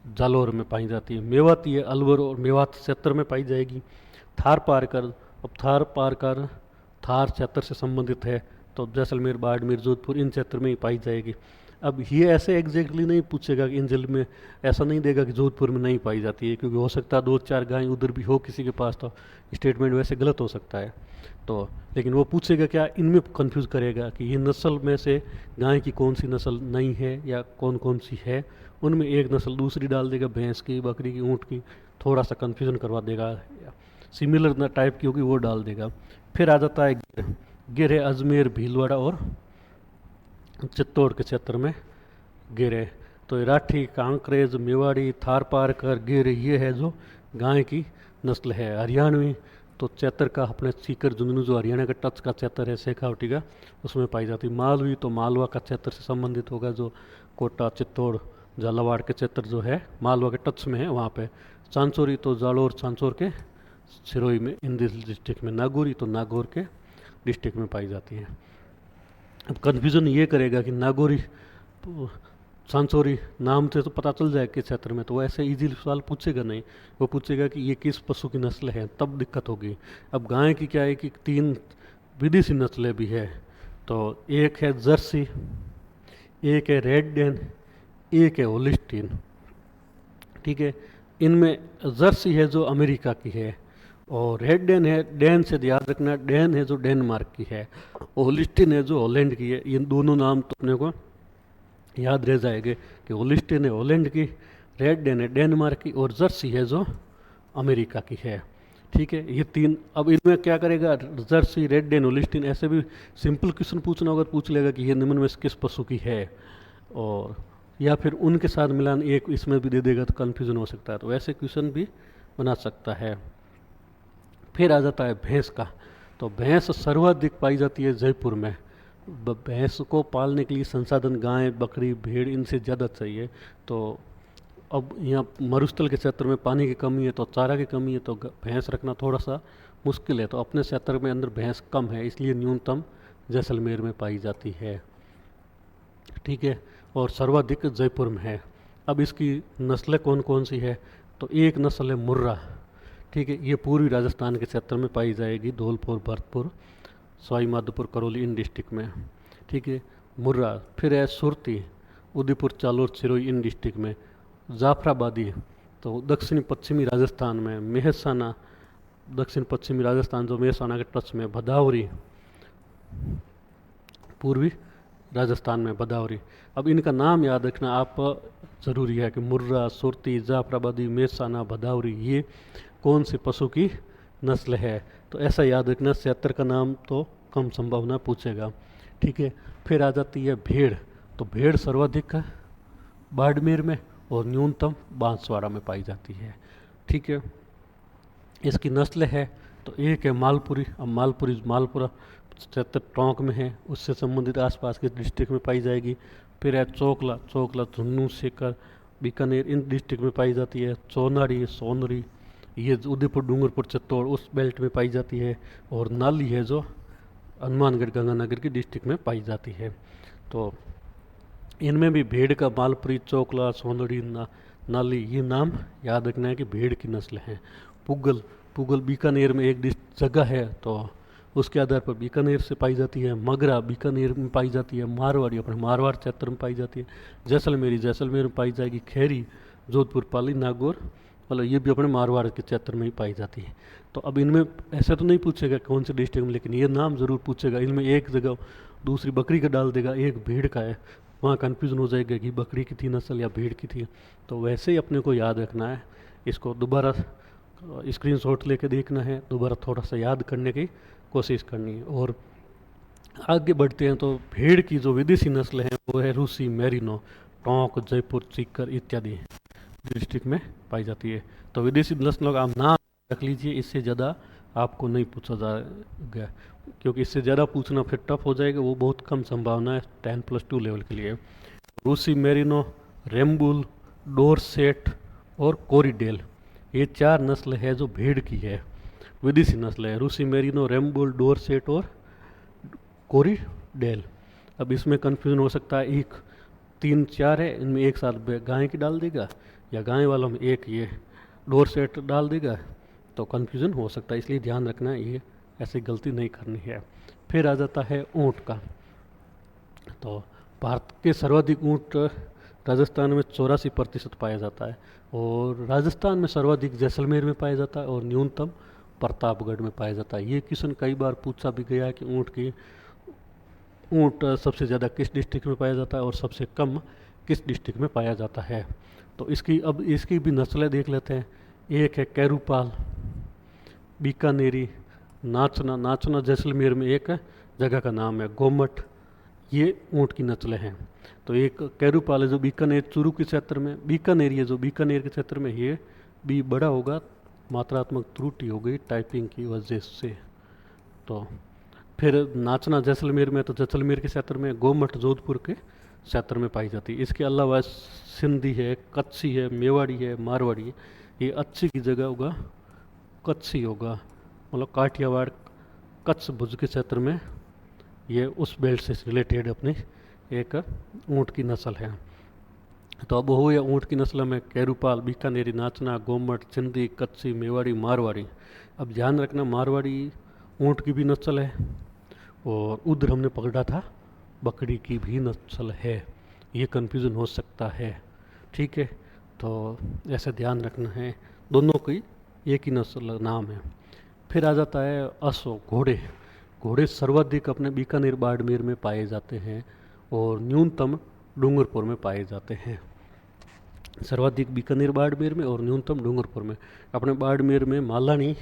Speaker 1: जालौर में पाई जाती है। मेवाती है अलवर और मेवात क्षेत्र में पाई जाएगी। थारपारकर, अब थारपारकर थार क्षेत्र से संबंधित है, तो जैसलमेर, बाड़मेर, जोधपुर इन क्षेत्र में ही पाई जाएगी। अब ये ऐसे एग्जैक्टली नहीं पूछेगा कि इन जिले में, ऐसा नहीं देगा कि जोधपुर में नहीं पाई जाती है, क्योंकि हो सकता है 2-4 गाय उधर भी हो किसी के पास, तो स्टेटमेंट वैसे गलत हो सकता है। तो लेकिन वो पूछेगा क्या, इनमें कंफ्यूज करेगा कि ये नस्ल में से गाय की कौन सी नस्ल नहीं है या कौन कौन सी है, उनमें एक नस्ल दूसरी डाल देगा, भैंस की, बकरी की, ऊँट की, थोड़ा सा कन्फ्यूजन करवा देगा, सिमिलर टाइप की होगी वो डाल देगा। फिर आ जाता है गिर। गिर है अजमेर, भीलवाड़ा और चित्तौड़ के क्षेत्र में गिर है। तो राठी, कांकरेज, मेवाड़ी, थारपारकर, गिर ये है जो गाय की नस्ल है। हरियाणवी तो क्षेत्र का अपने सीकर झुंझुनू जो हरियाणा का टच का क्षेत्र है, शेखावटी का, उसमें पाई जाती है। मालवी तो मालवा का क्षेत्र से संबंधित होगा, जो कोटा, चित्तौड़, झालावाड़ के क्षेत्र जो है मालवा के टच में है वहाँ पे। चांचोरी तो जालोर, चांचौर के सिरोही में, इन डिस्ट्रिक्ट में। नागौरी तो नागौर के डिस्ट्रिक्ट में पाई जाती है। अब कन्फ्यूज़न ये करेगा कि नागौरी, सांचौरी नाम से तो पता चल जाए किस क्षेत्र में, तो वो ऐसे इजीली सवाल पूछेगा नहीं, वो पूछेगा कि ये किस पशु की नस्ल है, तब दिक्कत होगी। अब गाय की क्या है कि 3 विदेशी नस्लें भी है, तो एक है जर्सी, एक है रेड डेन, एक है होलिस्टीन। ठीक है, इनमें जर्सी है जो अमेरिका की है, और रेड डेन है, डेन से याद रखना, डेन है जो डेनमार्क की है, और होलिस्टीन है जो हॉलैंड की है। ये दोनों नाम तो अपने को याद रह जाएंगे कि होलिस्टीन है हॉलैंड की, रेड डेन है डेनमार्क की, और जर्सी है जो अमेरिका की है। ठीक है, ये तीन। अब इनमें क्या करेगा, जर्सी, रेड डेन, होलिस्टीन, ऐसे भी सिंपल क्वेश्चन पूछना होगा तो पूछ लेगा कि ये निम्न में से किस पशु की है, और या फिर उनके साथ मिलान एक इसमें भी दे देगा तो कन्फ्यूजन हो सकता है, तो वैसे क्वेश्चन भी बना सकता है। फिर आ जाता है भैंस का। तो भैंस सर्वाधिक पाई जाती है जयपुर में। भैंस को पालने के लिए संसाधन गाय, बकरी, भेड़ इनसे ज़्यादा चाहिए। तो अब यहाँ मरुस्थल के क्षेत्र में पानी की कमी है, तो चारा की कमी है, तो भैंस रखना थोड़ा सा मुश्किल है। तो अपने क्षेत्र में अंदर भैंस कम है, इसलिए न्यूनतम जैसलमेर में पाई जाती है। ठीक है, और सर्वाधिक जयपुर में है। अब इसकी नस्लें कौन कौन सी है, तो एक नस्ल है मुर्रा। ठीक है, ये पूर्वी राजस्थान के क्षेत्र में पाई जाएगी, धौलपुर, भरतपुर, सवाई माधोपुर, करौली इन डिस्ट्रिक्ट में। ठीक है, मुर्रा। फिर है सुरती, उदयपुर, जालोर, सिरोही इन डिस्ट्रिक्ट में। जाफराबादी, तो दक्षिणी पश्चिमी राजस्थान में। मेहसाना, दक्षिण पश्चिमी राजस्थान जो मेहसाना के टच में। भदावरी, पूर्वी राजस्थान में भदावरी। अब इनका नाम याद रखना आप ज़रूरी है कि मुर्रा, सुरती, जाफराबादी, मेहसाना, भदावरी ये कौन से पशु की नस्ल है। तो ऐसा याद रखना, 76 का नाम तो कम संभावना पूछेगा। ठीक है, फिर आ जाती है भेड़। तो भेड़ सर्वाधिक बाड़मेर में और न्यूनतम बांसवाड़ा में पाई जाती है। ठीक है, इसकी नस्ल है तो एक है मालपुरी। अब मालपुरी मालपुरा क्षेत्र टोंक में है, उससे संबंधित आसपास के डिस्ट्रिक्ट में पाई जाएगी। फिर है चोकला, चोकला झुन्नू, सीकर, बीकानेर इन डिस्ट्रिक्ट में पाई जाती है। चौनाड़ी, सोनरी ये उदयपुर, डूंगरपुर, चित्तौड़ उस बेल्ट में पाई जाती है। और नाली है जो हनुमानगढ़, गंगानगर की डिस्ट्रिक्ट में पाई जाती है। तो इनमें भी भेड़ का मालपुरी, चोकला, सोनड़ी, नाली ये नाम याद रखना है कि भेड़ की नस्ल है। पुगल, पुगल बीकानेर में एक जगह है, तो उसके आधार पर बीकानेर से पाई जाती है। मगरा बीकानेर में पाई जाती है। मारवाड़ी अपने मारवाड़ क्षेत्र में पाई जाती है। जैसलमेरी जैसलमेर में पाई जाएगी। खैरी, जोधपुर, पाली, नागौर, मतलब ये भी अपने मारवाड़ के क्षेत्र में ही पाई जाती है। तो अब इनमें ऐसा तो नहीं पूछेगा कौन से डिस्ट्रिक्ट में, लेकिन ये नाम ज़रूर पूछेगा। इनमें एक जगह दूसरी बकरी का डाल देगा, एक भेड़ का है, वहाँ कन्फ्यूज़न हो जाएगा कि बकरी की थी नस्ल या भेड़ की थी। तो वैसे ही अपने को याद रखना है, इसको दोबारा स्क्रीनशॉट लेके देखना है, दोबारा थोड़ा सा याद करने की कोशिश करनी है। और आगे बढ़ते हैं तो भेड़ की जो विदेशी नस्ल है वो है रूसी, मेरिनो, टोंक, जयपुर, सीकर इत्यादि डिस्ट्रिक्ट में पाई जाती है। तो विदेशी नस्लों का आप नाम रख लीजिए, इससे ज़्यादा आपको नहीं पूछा जाएगा, क्योंकि इससे ज़्यादा पूछना फिर टफ हो जाएगा, वो बहुत कम संभावना है 10+2 लेवल के लिए। रूसी, मेरिनो, रेम्बुल, डोरसेट और कोरिडेल ये 4 नस्ल है जो भेड़ की है, विदेशी नस्ल है। रूसी, मेरिनो, रेम्बुल, डोरसेट और कोरिडेल। अब इसमें कन्फ्यूजन हो सकता है, एक 3 4 है, इनमें एक साथ गाय की डाल देगा या गाय वालों में एक ये डोरसेट डाल देगा, तो कन्फ्यूजन हो सकता है, इसलिए ध्यान रखना है, ये ऐसी गलती नहीं करनी है। फिर आ जाता है ऊँट का। तो भारत के सर्वाधिक ऊँट राजस्थान में 84% पाया जाता है, और राजस्थान में सर्वाधिक जैसलमेर में पाया जाता है और न्यूनतम प्रतापगढ़ में पाया जाता है। ये क्वेश्चन कई बार पूछा भी गया है कि ऊँट सबसे ज़्यादा किस डिस्ट्रिक्ट में पाया जाता है और सबसे कम किस डिस्ट्रिक्ट में पाया जाता है। तो इसकी भी नस्लें देख लेते हैं। एक है कैरूपाल, बीकानेरी, नाचना, नाचना जैसलमेर में एक जगह का नाम है। गोमट, ये ऊँट की नस्लें हैं। तो एक कैरूपाल है जो बीकानेर, चूरू के क्षेत्र में। बीकानेरी है जो बीकानेर के क्षेत्र में, ये भी बड़ा होगा, मात्रात्मक त्रुटि हो गई टाइपिंग की वजह से। तो फिर नाचना जैसलमेर में, तो जैसलमेर के क्षेत्र में। गोमट जोधपुर के क्षेत्र में पाई जाती है। इसके अलावा सिंधी है, कच्छी है, मेवाड़ी है, मारवाड़ी है। ये अच्छी की जगह होगा कच्छी होगा, मतलब काठियावाड़, कच्छ, भुज के क्षेत्र में ये उस बेल्ट से रिलेटेड अपनी एक ऊँट की नस्ल है। तो अब हो या ऊँट की नस्ल में कैरूपाल, बीकानेरी, नाचना, गोमट, सिंधी, कच्छी, मेवाड़ी, मारवाड़ी। अब ध्यान रखना, मारवाड़ी ऊँट की भी नस्ल है, और उधर हमने पकड़ा था बकरी की भी नस्ल है, ये कन्फ्यूज़न हो सकता है। ठीक है, तो ऐसा ध्यान रखना है, दोनों की एक ही नस्ल नाम है। फिर आ जाता है अश्व, घोड़े। घोड़े सर्वाधिक अपने बीकानेर, बाड़मेर में पाए जाते हैं और न्यूनतम डूंगरपुर में पाए जाते हैं। सर्वाधिक बीकानेर बाड़मेर में और न्यूनतम डूंगरपुर में। अपने बाड़मेर में मालानी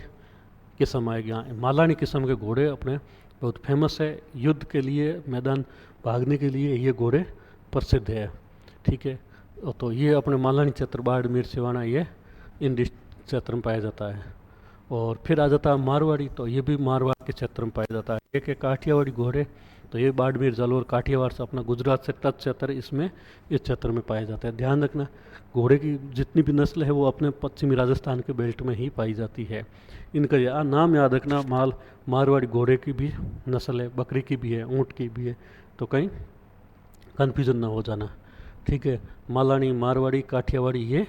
Speaker 1: किस्म आएगी। मालानी किस्म के घोड़े अपने बहुत फेमस है, युद्ध के लिए, मैदान भागने के लिए ये घोड़े प्रसिद्ध है। ठीक है, तो ये अपने मालानी क्षेत्र बाड़मेर सिवाना ये इन क्षेत्र में पाया जाता है। और फिर आ जाता है मारवाड़ी, तो ये भी मारवाड़ के क्षेत्र में पाया जाता है। एक है काठियावाड़ी घोड़े, तो ये बाड़मेर जालौर काठियावाड़ से अपना गुजरात से टच क्षेत्र इसमें इस क्षेत्र में पाया जाता है। ध्यान रखना, घोड़े की जितनी भी नस्ल है वो अपने पश्चिमी राजस्थान के बेल्ट में ही पाई जाती है। इनका नाम याद रखना, मारवाड़ी घोड़े की भी नस्ल है, बकरी की भी है, ऊँट की भी है, तो कहीं कन्फ्यूजन ना हो जाना। ठीक है, मालानी, मारवाड़ी, काठियावाड़ी ये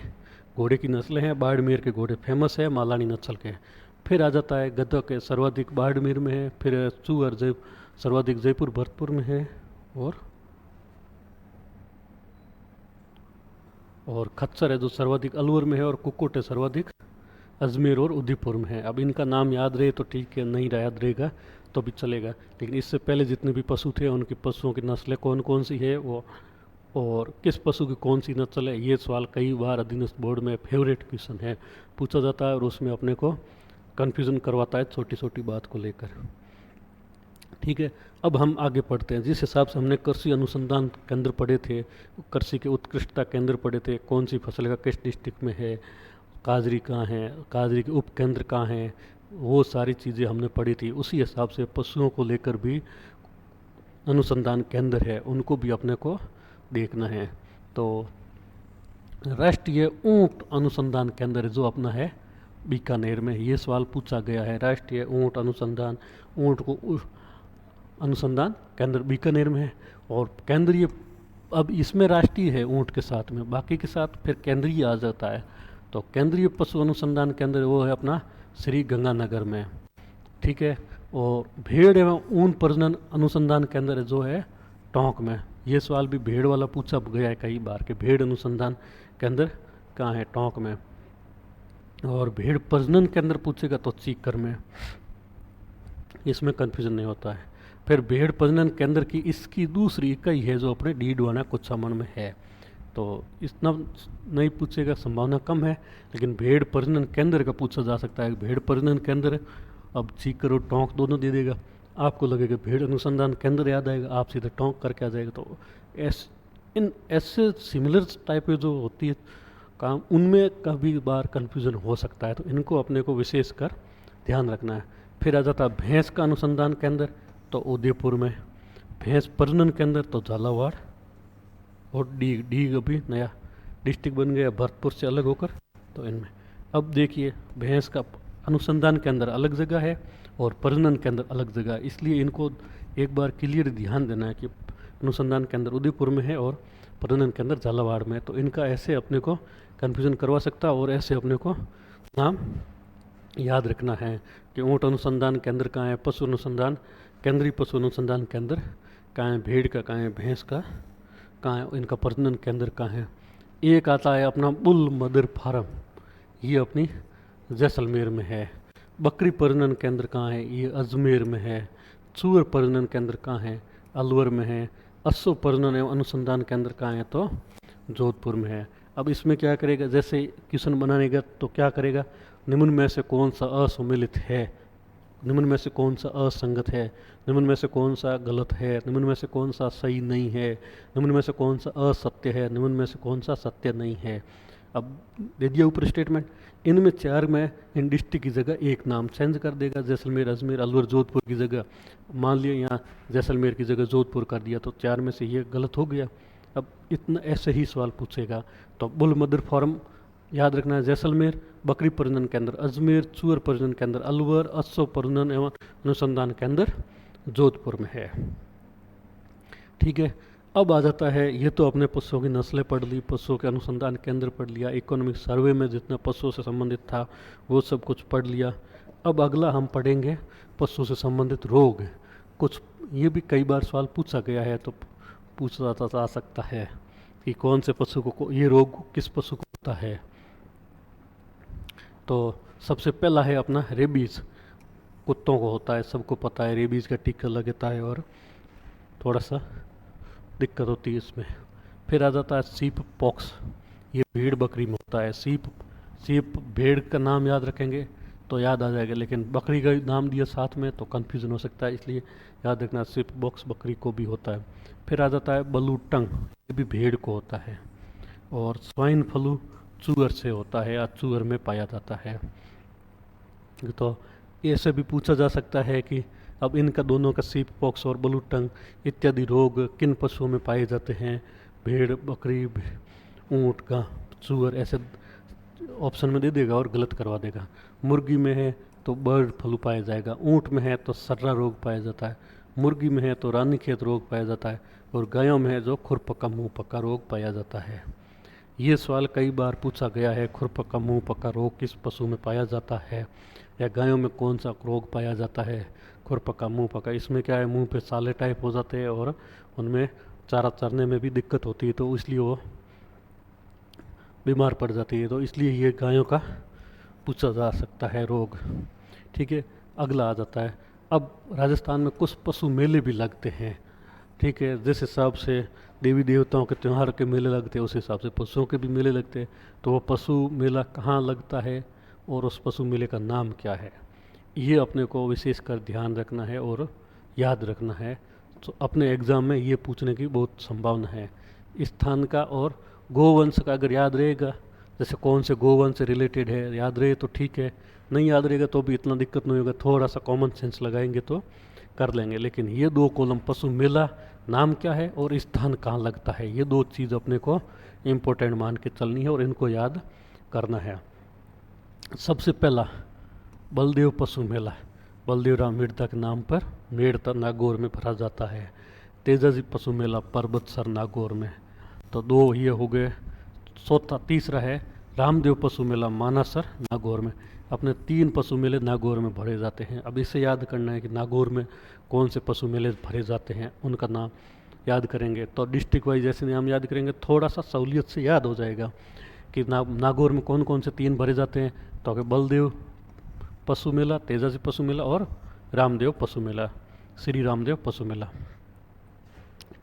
Speaker 1: घोड़े की नस्लें हैं। बाड़मेर के घोड़े फेमस है मालानी नस्ल के। फिर आ जाता है गद्दा के, सर्वाधिक बाड़मेर में है। फिर चूअर सर्वाधिक जयपुर भरतपुर में है। और खच्चर है जो सर्वाधिक अलवर में है। और कुक्कुट है सर्वाधिक अजमेर और उदयपुर में है। अब इनका नाम याद रहे तो ठीक है, नहीं याद रहेगा तो भी चलेगा, लेकिन इससे पहले जितने भी पशु थे उनके पशुओं की नस्लें कौन कौन सी है वो और किस पशु की कौन सी नस्ल है, ये सवाल कई बार अधीनस्थ बोर्ड में फेवरेट क्वेश्चन है, पूछा जाता है और उसमें अपने को कन्फ्यूज़न करवाता है छोटी छोटी बात को लेकर। ठीक है, अब हम आगे पढ़ते हैं। जिस हिसाब से हमने कृषि अनुसंधान केंद्र पढ़े थे, कृषि के उत्कृष्टता केंद्र पढ़े थे, कौन सी फसल का किस डिस्ट्रिक्ट में है, काजरी कहाँ है, काजरी के उप केंद्र कहाँ हैं, वो सारी चीज़ें हमने पढ़ी थी। उसी हिसाब से पशुओं को लेकर भी अनुसंधान केंद्र है, उनको भी अपने को देखना है। तो राष्ट्रीय ऊंट अनुसंधान केंद्र जो अपना है बीकानेर में, ये सवाल पूछा गया है। राष्ट्रीय ऊंट अनुसंधान, ऊंट को अनुसंधान केंद्र बीकानेर में है। और केंद्रीय, अब इसमें राष्ट्रीय है ऊंट के साथ में, बाकी के साथ फिर केंद्रीय आ जाता है। तो केंद्रीय पशु अनुसंधान केंद्र वो है अपना श्री गंगानगर में। ठीक है, और भेड़ एवं ऊन प्रजनन अनुसंधान केंद्र जो है टोंक में। ये सवाल भी भेड़ वाला पूछा गया है कई बार कि भेड़ अनुसंधान केंद्र कहाँ है, टोंक में। और भेड़ प्रजनन केंद्र पूछेगा तो सीकर में, इसमें कन्फ्यूजन नहीं होता है। फिर भेड़ प्रजनन केंद्र की इसकी दूसरी इकाई है जो अपने डीडवाना कुचामन में है, तो इतना नहीं पूछेगा, संभावना कम है। लेकिन भेड़ प्रजनन केंद्र का पूछा जा सकता है। भेड़ प्रजनन केंद्र, अब सीकर और टोंक दोनों दे देगा, आपको लगेगा भेड़ अनुसंधान केंद्र याद आएगा, आप सीधे टोंक करके आ जाएगा। तो इन ऐसे सिमिलर टाइप जो होती है काम, उनमें कभी बार कन्फ्यूज़न हो सकता है, तो इनको अपने को विशेष कर ध्यान रखना है। फिर आ जाता है भैंस का अनुसंधान केंद्र, तो उदयपुर में। भैंस प्रजनन केंद्र तो झालावाड़। और डी अभी नया डिस्ट्रिक्ट बन गया भरतपुर से अलग होकर, तो इनमें। अब देखिए, भैंस का अनुसंधान केंद्र अलग जगह है और प्रजनन केंद्र अलग जगह है, इसलिए इनको एक बार क्लियर ध्यान देना है कि अनुसंधान केंद्र उदयपुर में है और प्रजनन केंद्र झालावाड़ में। तो इनका ऐसे अपने को कन्फ्यूजन करवा सकता है और ऐसे अपने को नाम याद रखना है कि ऊँट अनुसंधान केंद्र कहाँ है, पशु अनुसंधान, केंद्रीय पशु अनुसंधान केंद्र कहाँ है, भेड़ का कहाँ है, भैंस का कहाँ है, इनका प्रजनन केंद्र कहाँ है। एक आता है अपना बुल मदर फार्म, ये अपनी जैसलमेर में है। बकरी प्रजनन केंद्र कहाँ है, ये अजमेर में है। चूअर प्रजनन केंद्र कहाँ है, अलवर में है। अश्व प्रजनन एवं अनुसंधान केंद्र कहाँ है, तो जोधपुर में है। अब इसमें क्या करेगा, जैसे क्वेश्चन बनानेगा तो क्या करेगा, निम्न में से कौन सा असुमेलित है, निम्न में से कौन सा असंगत है, निम्न में से कौन सा गलत है, निम्न में से कौन सा सही नहीं है, निम्न में से कौन सा असत्य है, निम्न में से कौन सा सत्य नहीं है। अब दे दिया ऊपर स्टेटमेंट, इनमें चार में इन डिस्ट्रिक्ट की जगह एक नाम चेंज कर देगा, जैसलमेर, अजमेर, अलवर, जोधपुर की जगह मान लिया यहाँ जैसलमेर की जगह जोधपुर कर दिया, तो चार में से ये गलत हो गया। अब इतना ऐसे ही सवाल पूछेगा। तो बुल मदर फार्म याद रखना है जैसलमेर, बकरी प्रजनन केंद्र अजमेर, चूअर प्रजनन केंद्र अलवर, अश्व प्रजनन एवं अनुसंधान केंद्र जोधपुर में है। ठीक है, अब आ जाता है, ये तो अपने पशुओं की नस्लें पढ़ ली, पशुओं के अनुसंधान केंद्र पढ़ लिया, इकोनॉमिक सर्वे में जितना पशुओं से संबंधित था वो सब कुछ पढ़ लिया। अब अगला हम पढ़ेंगे पशु से संबंधित रोग। कुछ ये भी कई बार सवाल पूछा गया है, तो पूछा जा सकता है कि कौन से पशु को ये रोग किस पशु को होता है। तो सबसे पहला है अपना रेबीज, कुत्तों को होता है, सबको पता है, रेबीज का टीका लगता है और थोड़ा सा दिक्कत होती है इसमें। फिर आ जाता है सीप पॉक्स, ये भेड़ बकरी में होता है। सीप, सीप भेड़ का नाम याद रखेंगे तो याद आ जाएगा, लेकिन बकरी का नाम दिया साथ में तो कन्फ्यूज़न हो सकता है, इसलिए याद रखना सिप बॉक्स बकरी को भी होता है। फिर आ जाता है बलूटंग, ये भी भेड़ को होता है। और स्वाइन फ्लू चूअर से होता है या चूअर में पाया जाता है। तो ऐसे भी पूछा जा सकता है कि अब इनका दोनों का सीप पॉक्स और बलूटंग इत्यादि रोग किन पशुओं में पाए जाते हैं, भेड़, बकरी, ऊँट का, चूअर, ऐसे ऑप्शन में दे देगा और गलत करवा देगा। मुर्गी में है तो बर्ड फ्लू पाया जाएगा, ऊँट में है तो सर्रा रोग पाया जाता है, मुर्गी में है तो रानीखेत रोग पाया जाता है, और गायों में है जो खुरपका मुँह पका रोग पाया जाता है। ये सवाल कई बार पूछा गया है, खुरपका मुँह पका रोग किस पशु में पाया जाता है, या गायों में कौन सा रोग पाया जाता है। खुरपका मुँह पका, इसमें क्या है, मुंह पे साले टाइप हो जाते हैं और उनमें चारा चरने में भी दिक्कत होती है, तो इसलिए वो बीमार पड़ जाती है, तो इसलिए ये गायों का पूछा जा सकता है रोग। ठीक है, अगला आ जाता है, अब राजस्थान में कुछ पशु मेले भी लगते हैं। ठीक है, जिस हिसाब से देवी देवताओं के त्यौहार के मेले लगते हैं उस हिसाब से पशुओं के भी मेले लगते हैं। तो वो पशु मेला कहाँ लगता है और उस पशु मेले का नाम क्या है, ये अपने को विशेष कर ध्यान रखना है और याद रखना है। तो अपने एग्ज़ाम में ये पूछने की बहुत संभावना है। स्थान का और गोवंश का अगर याद रहेगा, जैसे कौन से गोवंश से रिलेटेड है, याद रहे तो ठीक है, नहीं याद रहेगा तो भी इतना दिक्कत नहीं होगा, थोड़ा सा कॉमन सेंस लगाएंगे तो कर लेंगे। लेकिन ये दो कॉलम, पशु मेला नाम क्या है और स्थान कहाँ लगता है, ये दो चीज़ अपने को इम्पोर्टेंट मान के चलनी है और इनको याद करना है। सबसे पहला बलदेव पशु मेला, बलदेव राम मेड़ता के नाम पर मेड़ता नागौर में भरा जाता है। तेजाजी पशु मेला परबतसर नागौर में। तो दो ये हो गए। चौथा, तीसरा है रामदेव पशु मेला मानासर नागौर में। अपने 3 पशु मेले नागौर में भरे जाते हैं। अब इसे याद करना है कि नागौर में कौन से पशु मेले भरे जाते हैं, उनका नाम याद करेंगे तो डिस्ट्रिक्ट वाइज जैसे नाम याद करेंगे थोड़ा सा सहूलियत से याद हो जाएगा कि नागौर में कौन कौन से 3 भरे जाते हैं। तो कि बलदेव पशु मेला, तेजाजी पशु मेला और रामदेव पशु मेला, श्री रामदेव पशु मेला।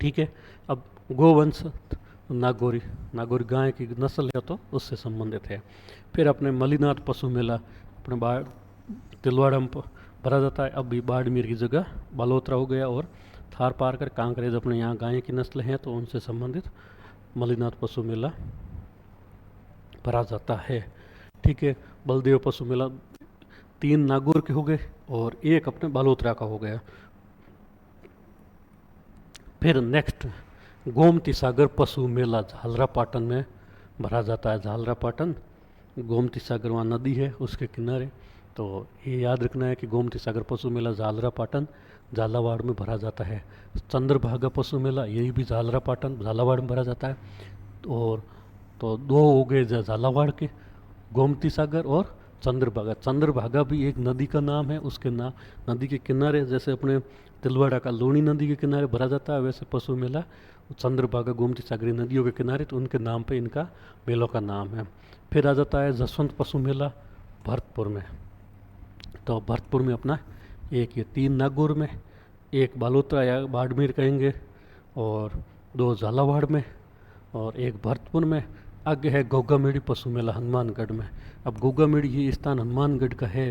Speaker 1: ठीक है, अब गोवंश नागौरी, नागौरी गाय की नस्ल है तो उससे संबंधित है। फिर अपने मलिनाथ पशु मेला अपने तिलवाड़ा में भरा जाता है। अब भी बाड़मेर की जगह बालोतरा हो गया, और थार पार कर कांकरेज अपने यहाँ गाय की नस्ल हैं तो उनसे संबंधित मलिनाथ पशु मेला भरा जाता है। ठीक है, बलदेव पशु मेला 3 नागौर के हो गए और 1 अपने बालोतरा का हो गया। फिर नेक्स्ट गोमती सागर पशु मेला झालरापाटन में भरा जाता है। झालरापाटन गोमती सागर वहाँ नदी है उसके किनारे, तो ये याद रखना है कि गोमती सागर पशु मेला झालरापाटन झालावाड़ में भरा जाता है। चंद्रभागा पशु मेला यही भी झालरापाटन झालावाड़ में भरा जाता है। और तो 2 हो गए झालावाड़ के, गोमती सागर और चंद्रभागा। चंद्रभागा भी एक नदी का नाम है, उसके नाम नदी के किनारे, जैसे अपने तिलवाड़ा का लूणी नदी के किनारे भरा जाता है, वैसे पशु मेला चंद्रभागा गोमती सागरी नदियों के किनारे, तो उनके नाम पे इनका मेलों का नाम है। फिर आ जाता है जसवंत पशु मेला भरतपुर में। तो भरतपुर में अपना एक ये 3 नागौर में, 1 बालोतरा या बाड़मेर कहेंगे, और 2 झालावाड़ में, और 1 भरतपुर में। आगे है गोगामेड़ी पशु मेला हनुमानगढ़ में। अब गोगामेड़ी ये स्थान हनुमानगढ़ का है,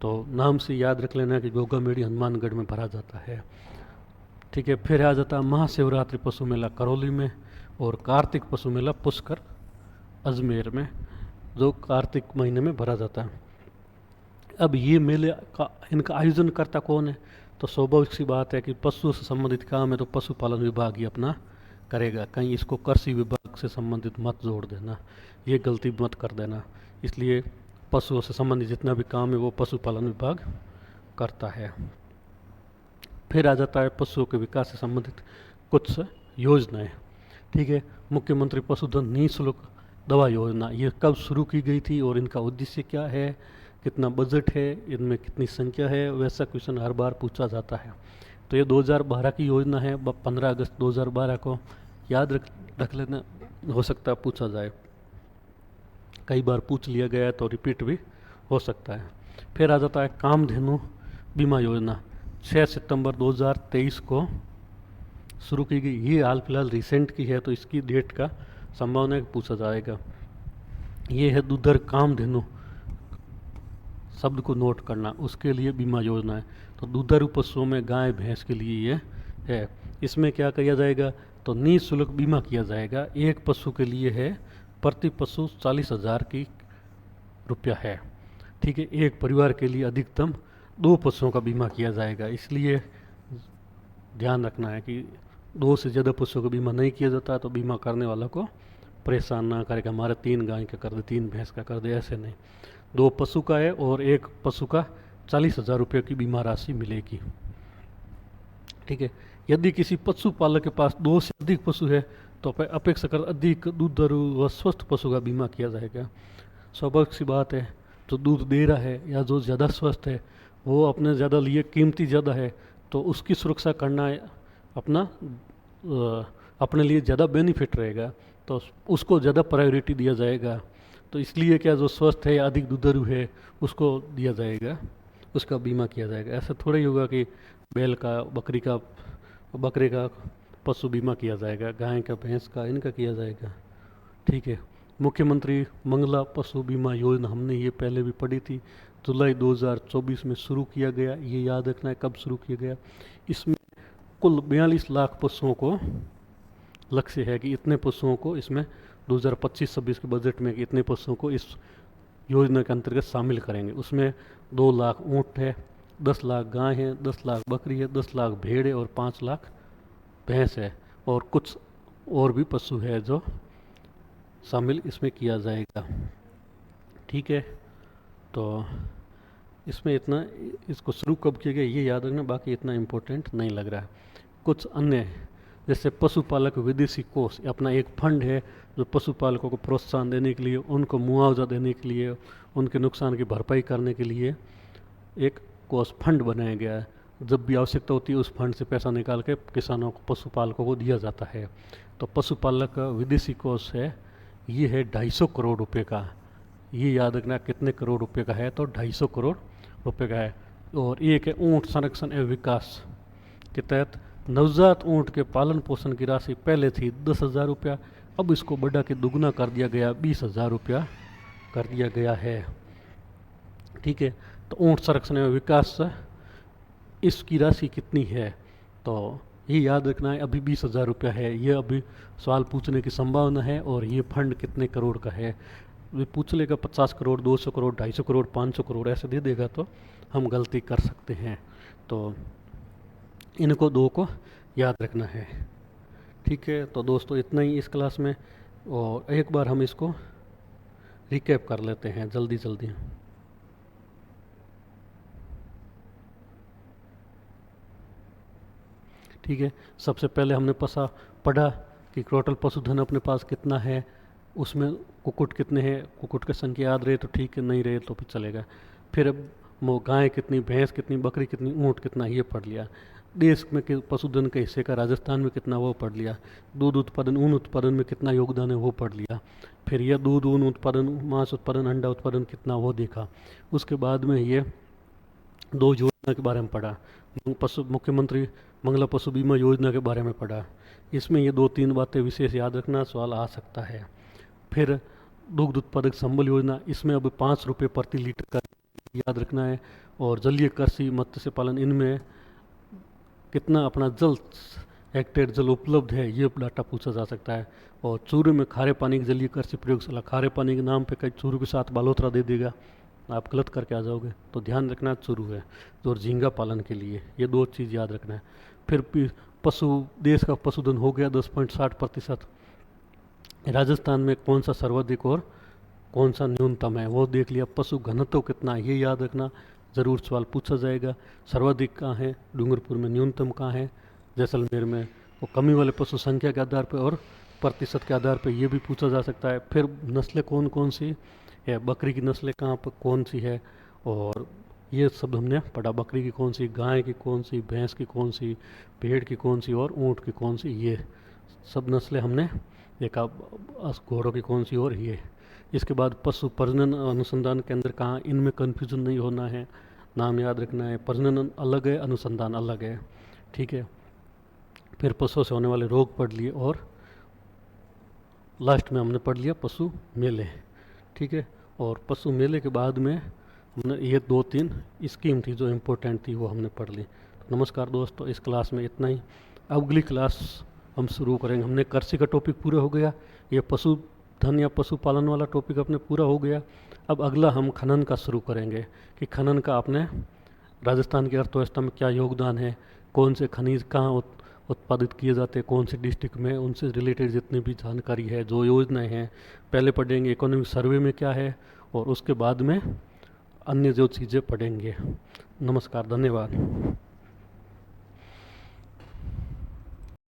Speaker 1: तो नाम से याद रख लेना कि गोगामेड़ी हनुमानगढ़ में भरा जाता है। ठीक है, फिर आ जाता है महाशिवरात्रि पशु मेला करौली में, और कार्तिक पशु मेला पुष्कर अजमेर में, जो कार्तिक महीने में भरा जाता है। अब ये मेले का इनका आयोजन करता कौन है, तो स्वाभाविक सी बात है कि पशु से संबंधित काम है तो पशुपालन विभाग ही अपना करेगा। कहीं इसको कृषि विभाग से संबंधित मत जोड़ देना, ये गलती मत कर देना। इसलिए पशुओं से संबंधित जितना भी काम है वो पशुपालन विभाग करता है। फिर आ जाता है पशुओं के विकास से संबंधित कुछ योजनाएं। ठीक है, मुख्यमंत्री पशुधन निःशुल्क दवा योजना, ये कब शुरू की गई थी और इनका उद्देश्य क्या है, कितना बजट है, इनमें कितनी संख्या है, वैसा क्वेश्चन हर बार पूछा जाता है। तो ये 2012 की योजना है, 15 अगस्त 2012 को याद रख लेना, हो सकता है पूछा जाए, कई बार पूछ लिया गया है तो रिपीट भी हो सकता है। फिर आ जाता है कामधेनु बीमा योजना, 6 सितंबर 2023 को शुरू की गई। ये हाल फिलहाल रिसेंट की है तो इसकी डेट का संभावना है कि पूछा जाएगा। ये है दुधर कामधेनु शब्द को नोट करना, उसके लिए बीमा योजना है। तो दुधारू पशुओं में गाय भैंस के लिए ये है। इसमें क्या किया जाएगा, तो निःशुल्क बीमा किया जाएगा। एक पशु के लिए है, प्रति पशु 40,000 की रुपया है। ठीक है, एक परिवार के लिए अधिकतम 2 पशुओं का बीमा किया जाएगा। इसलिए ध्यान रखना है कि 2 से ज़्यादा पशुओं का बीमा नहीं किया जाता, तो बीमा करने वालों को परेशान ना करेगा, हमारे 3 गाय का कर दे, 3 भैंस का कर दे, ऐसे नहीं। 2 पशु का है और एक पशु का 40,000 रुपये की बीमा राशि मिलेगी। ठीक है, यदि किसी पशुपालक के पास 2 से अधिक पशु है तो अपेक्षाकृत अधिक दूधारू व स्वस्थ पशु का बीमा किया जाएगा। स्वाभाविक सी बात है, जो दूध दे रहा है या जो ज़्यादा स्वस्थ है वो अपने ज़्यादा लिए कीमती ज़्यादा है, तो उसकी सुरक्षा करना अपना अपने लिए ज़्यादा बेनिफिट रहेगा, तो उसको ज़्यादा प्रायोरिटी दिया जाएगा। तो इसलिए क्या, जो स्वस्थ है या अधिक दुधारू है उसको दिया जाएगा, उसका बीमा किया जाएगा। ऐसा थोड़ा ही होगा कि बैल का, बकरे का पशु बीमा किया जाएगा, गाय का, भैंस का, इनका किया जाएगा। ठीक है, मुख्यमंत्री मंगला पशु बीमा योजना हमने ये पहले भी पढ़ी थी, जुलाई 2024 में शुरू किया गया। ये याद रखना है कब शुरू किया गया। इसमें कुल 42 लाख पशुओं को लक्ष्य है कि इतने पशुओं को इसमें 2025-26 के बजट में कि इतने पशुओं को इस योजना के अंतर्गत शामिल करेंगे। उसमें 2 लाख ऊँट है, 10 लाख गाय है, 10 लाख बकरी है, 10 लाख भेड़ है और 5 लाख भैंस है, और कुछ और भी पशु है जो शामिल इसमें किया जाएगा। ठीक है, तो इसमें इतना, इसको शुरू कब किया गया ये याद रखना, बाकी इतना इम्पोर्टेंट नहीं लग रहा है। कुछ अन्य जैसे पशुपालक विदेशी कोष अपना एक फंड है जो पशुपालकों को प्रोत्साहन देने के लिए, उनको मुआवजा देने के लिए, उनके नुकसान की भरपाई करने के लिए एक कोष फंड बनाया गया है। जब भी आवश्यकता होती है उस फंड से पैसा निकाल के किसानों को, पशुपालकों को दिया जाता है। तो पशुपालक का विदेशी कोष है, ये है 250 करोड़ रुपए का। ये याद रखना कितने करोड़ रुपए का है, तो 250 करोड़ रुपए का है। और एक है ऊँट संरक्षण एवं विकास के तहत नवजात ऊँट के पालन पोषण की राशि पहले थी 10,000 रुपया, अब इसको बढ़ा के दुगना कर दिया गया, 20,000 रुपया कर दिया गया है। ठीक है, तो ऊँट संरक्षण एवं विकास इसकी राशि कितनी है, तो ये याद रखना है, अभी 20,000 रुपया है। ये अभी सवाल पूछने की संभावना है। और ये फंड कितने करोड़ का है, वे पूछ लेगा 50 करोड़, 200 करोड़, 250 करोड़, 500 करोड़ ऐसे दे देगा तो हम गलती कर सकते हैं। तो इनको 2 को याद रखना है। ठीक है, तो दोस्तों इतना ही इस क्लास में, और एक बार हम इसको रिकैप कर लेते हैं जल्दी जल्दी। ठीक है, सबसे पहले हमने पढ़ा कि टोटल पशुधन अपने पास कितना है, उसमें कुक्कुट कितने हैं, कुक्कुट की संख्या याद रहे तो ठीक है, नहीं रहे तो फिर चलेगा। फिर अब गाय कितनी, भैंस कितनी, बकरी कितनी, ऊँट कितना, ये पढ़ लिया। देश में पशुधन के हिस्से का राजस्थान में कितना, वो पढ़ लिया। दूध उत्पादन, ऊन उत्पादन में कितना योगदान है, वो पढ़ लिया। फिर यह दूध, ऊन उत्पादन, मांस उत्पादन, अंडा उत्पादन कितना, वो देखा। उसके बाद में ये 2 योजना के बारे में पढ़ा, मुख्यमंत्री मंगला पशु बीमा योजना के बारे में पढ़ा। इसमें ये 2-3 बातें विशेष याद रखना, सवाल आ सकता है। फिर दुग्ध उत्पादक संबल योजना, इसमें अब 5 रुपये प्रति लीटर का याद रखना है। और जलीय कृषि, मत्स्य पालन, इनमें कितना अपना जल, हेक्टेयर जल उपलब्ध है, ये डाटा पूछा जा सकता है। और चूरू में खारे पानी की जलीय कृषि प्रयोगशाला, खारे पानी के नाम पे कई चूरू के साथ बालोतरा दे देगा, आप गलत करके आ जाओगे, तो ध्यान रखना चूरू है। और झींगा पालन के लिए ये 2 चीज़ याद रखना है। फिर पशु, देश का पशुधन हो गया 10.60%। राजस्थान में कौन सा सर्वाधिक और कौन सा न्यूनतम है, वो देख लिया। पशु घनत्व कितना है, ये याद रखना, ज़रूर सवाल पूछा जाएगा। सर्वाधिक कहाँ है, डूंगरपुर में। न्यूनतम कहाँ है, जैसलमेर में। वो कमी वाले पशु संख्या के आधार पर और प्रतिशत के आधार पर ये भी पूछा जा सकता है। फिर नस्लें कौन कौन सी है, बकरी की नस्लें कहाँ पर कौन सी है, और ये सब हमने पढ़ा। बकरी की कौन सी, गाय की कौन सी, भैंस की कौन सी, भेड़ की कौन सी और ऊँट की कौन सी, ये सब नस्लें हमने देखा। घोड़ों की कौन सी और ये। इसके बाद पशु प्रजनन अनुसंधान केंद्र कहाँ, इनमें कन्फ्यूजन नहीं होना है, नाम याद रखना है। प्रजनन अलग है, अनुसंधान अलग है। ठीक है, फिर पशुओं से होने वाले रोग पढ़ लिए और लास्ट में हमने पढ़ लिया पशु मेले, ठीक है। और पशु मेले के बाद में हमने ये 2-3 स्कीम थी जो इम्पोर्टेंट थी वो हमने पढ़ ली। तो नमस्कार दोस्तों, इस क्लास में इतना ही। अगली क्लास हम शुरू करेंगे। हमने कृषि का टॉपिक पूरा हो गया, ये पशुधन या पशुपालन वाला टॉपिक अपने पूरा हो गया। अब अगला हम खनन का शुरू करेंगे कि खनन का अपने राजस्थान की अर्थव्यवस्था में क्या योगदान है, कौन से खनिज कहाँ उत्पादित किए जाते हैं, कौन से डिस्ट्रिक्ट में, उनसे रिलेटेड जितनी भी जानकारी है, जो योजनाएं हैं पहले पढ़ेंगे। इकोनॉमिक सर्वे में क्या है और उसके बाद में अन्य जो चीज़ें पढ़ेंगे। नमस्कार, धन्यवाद।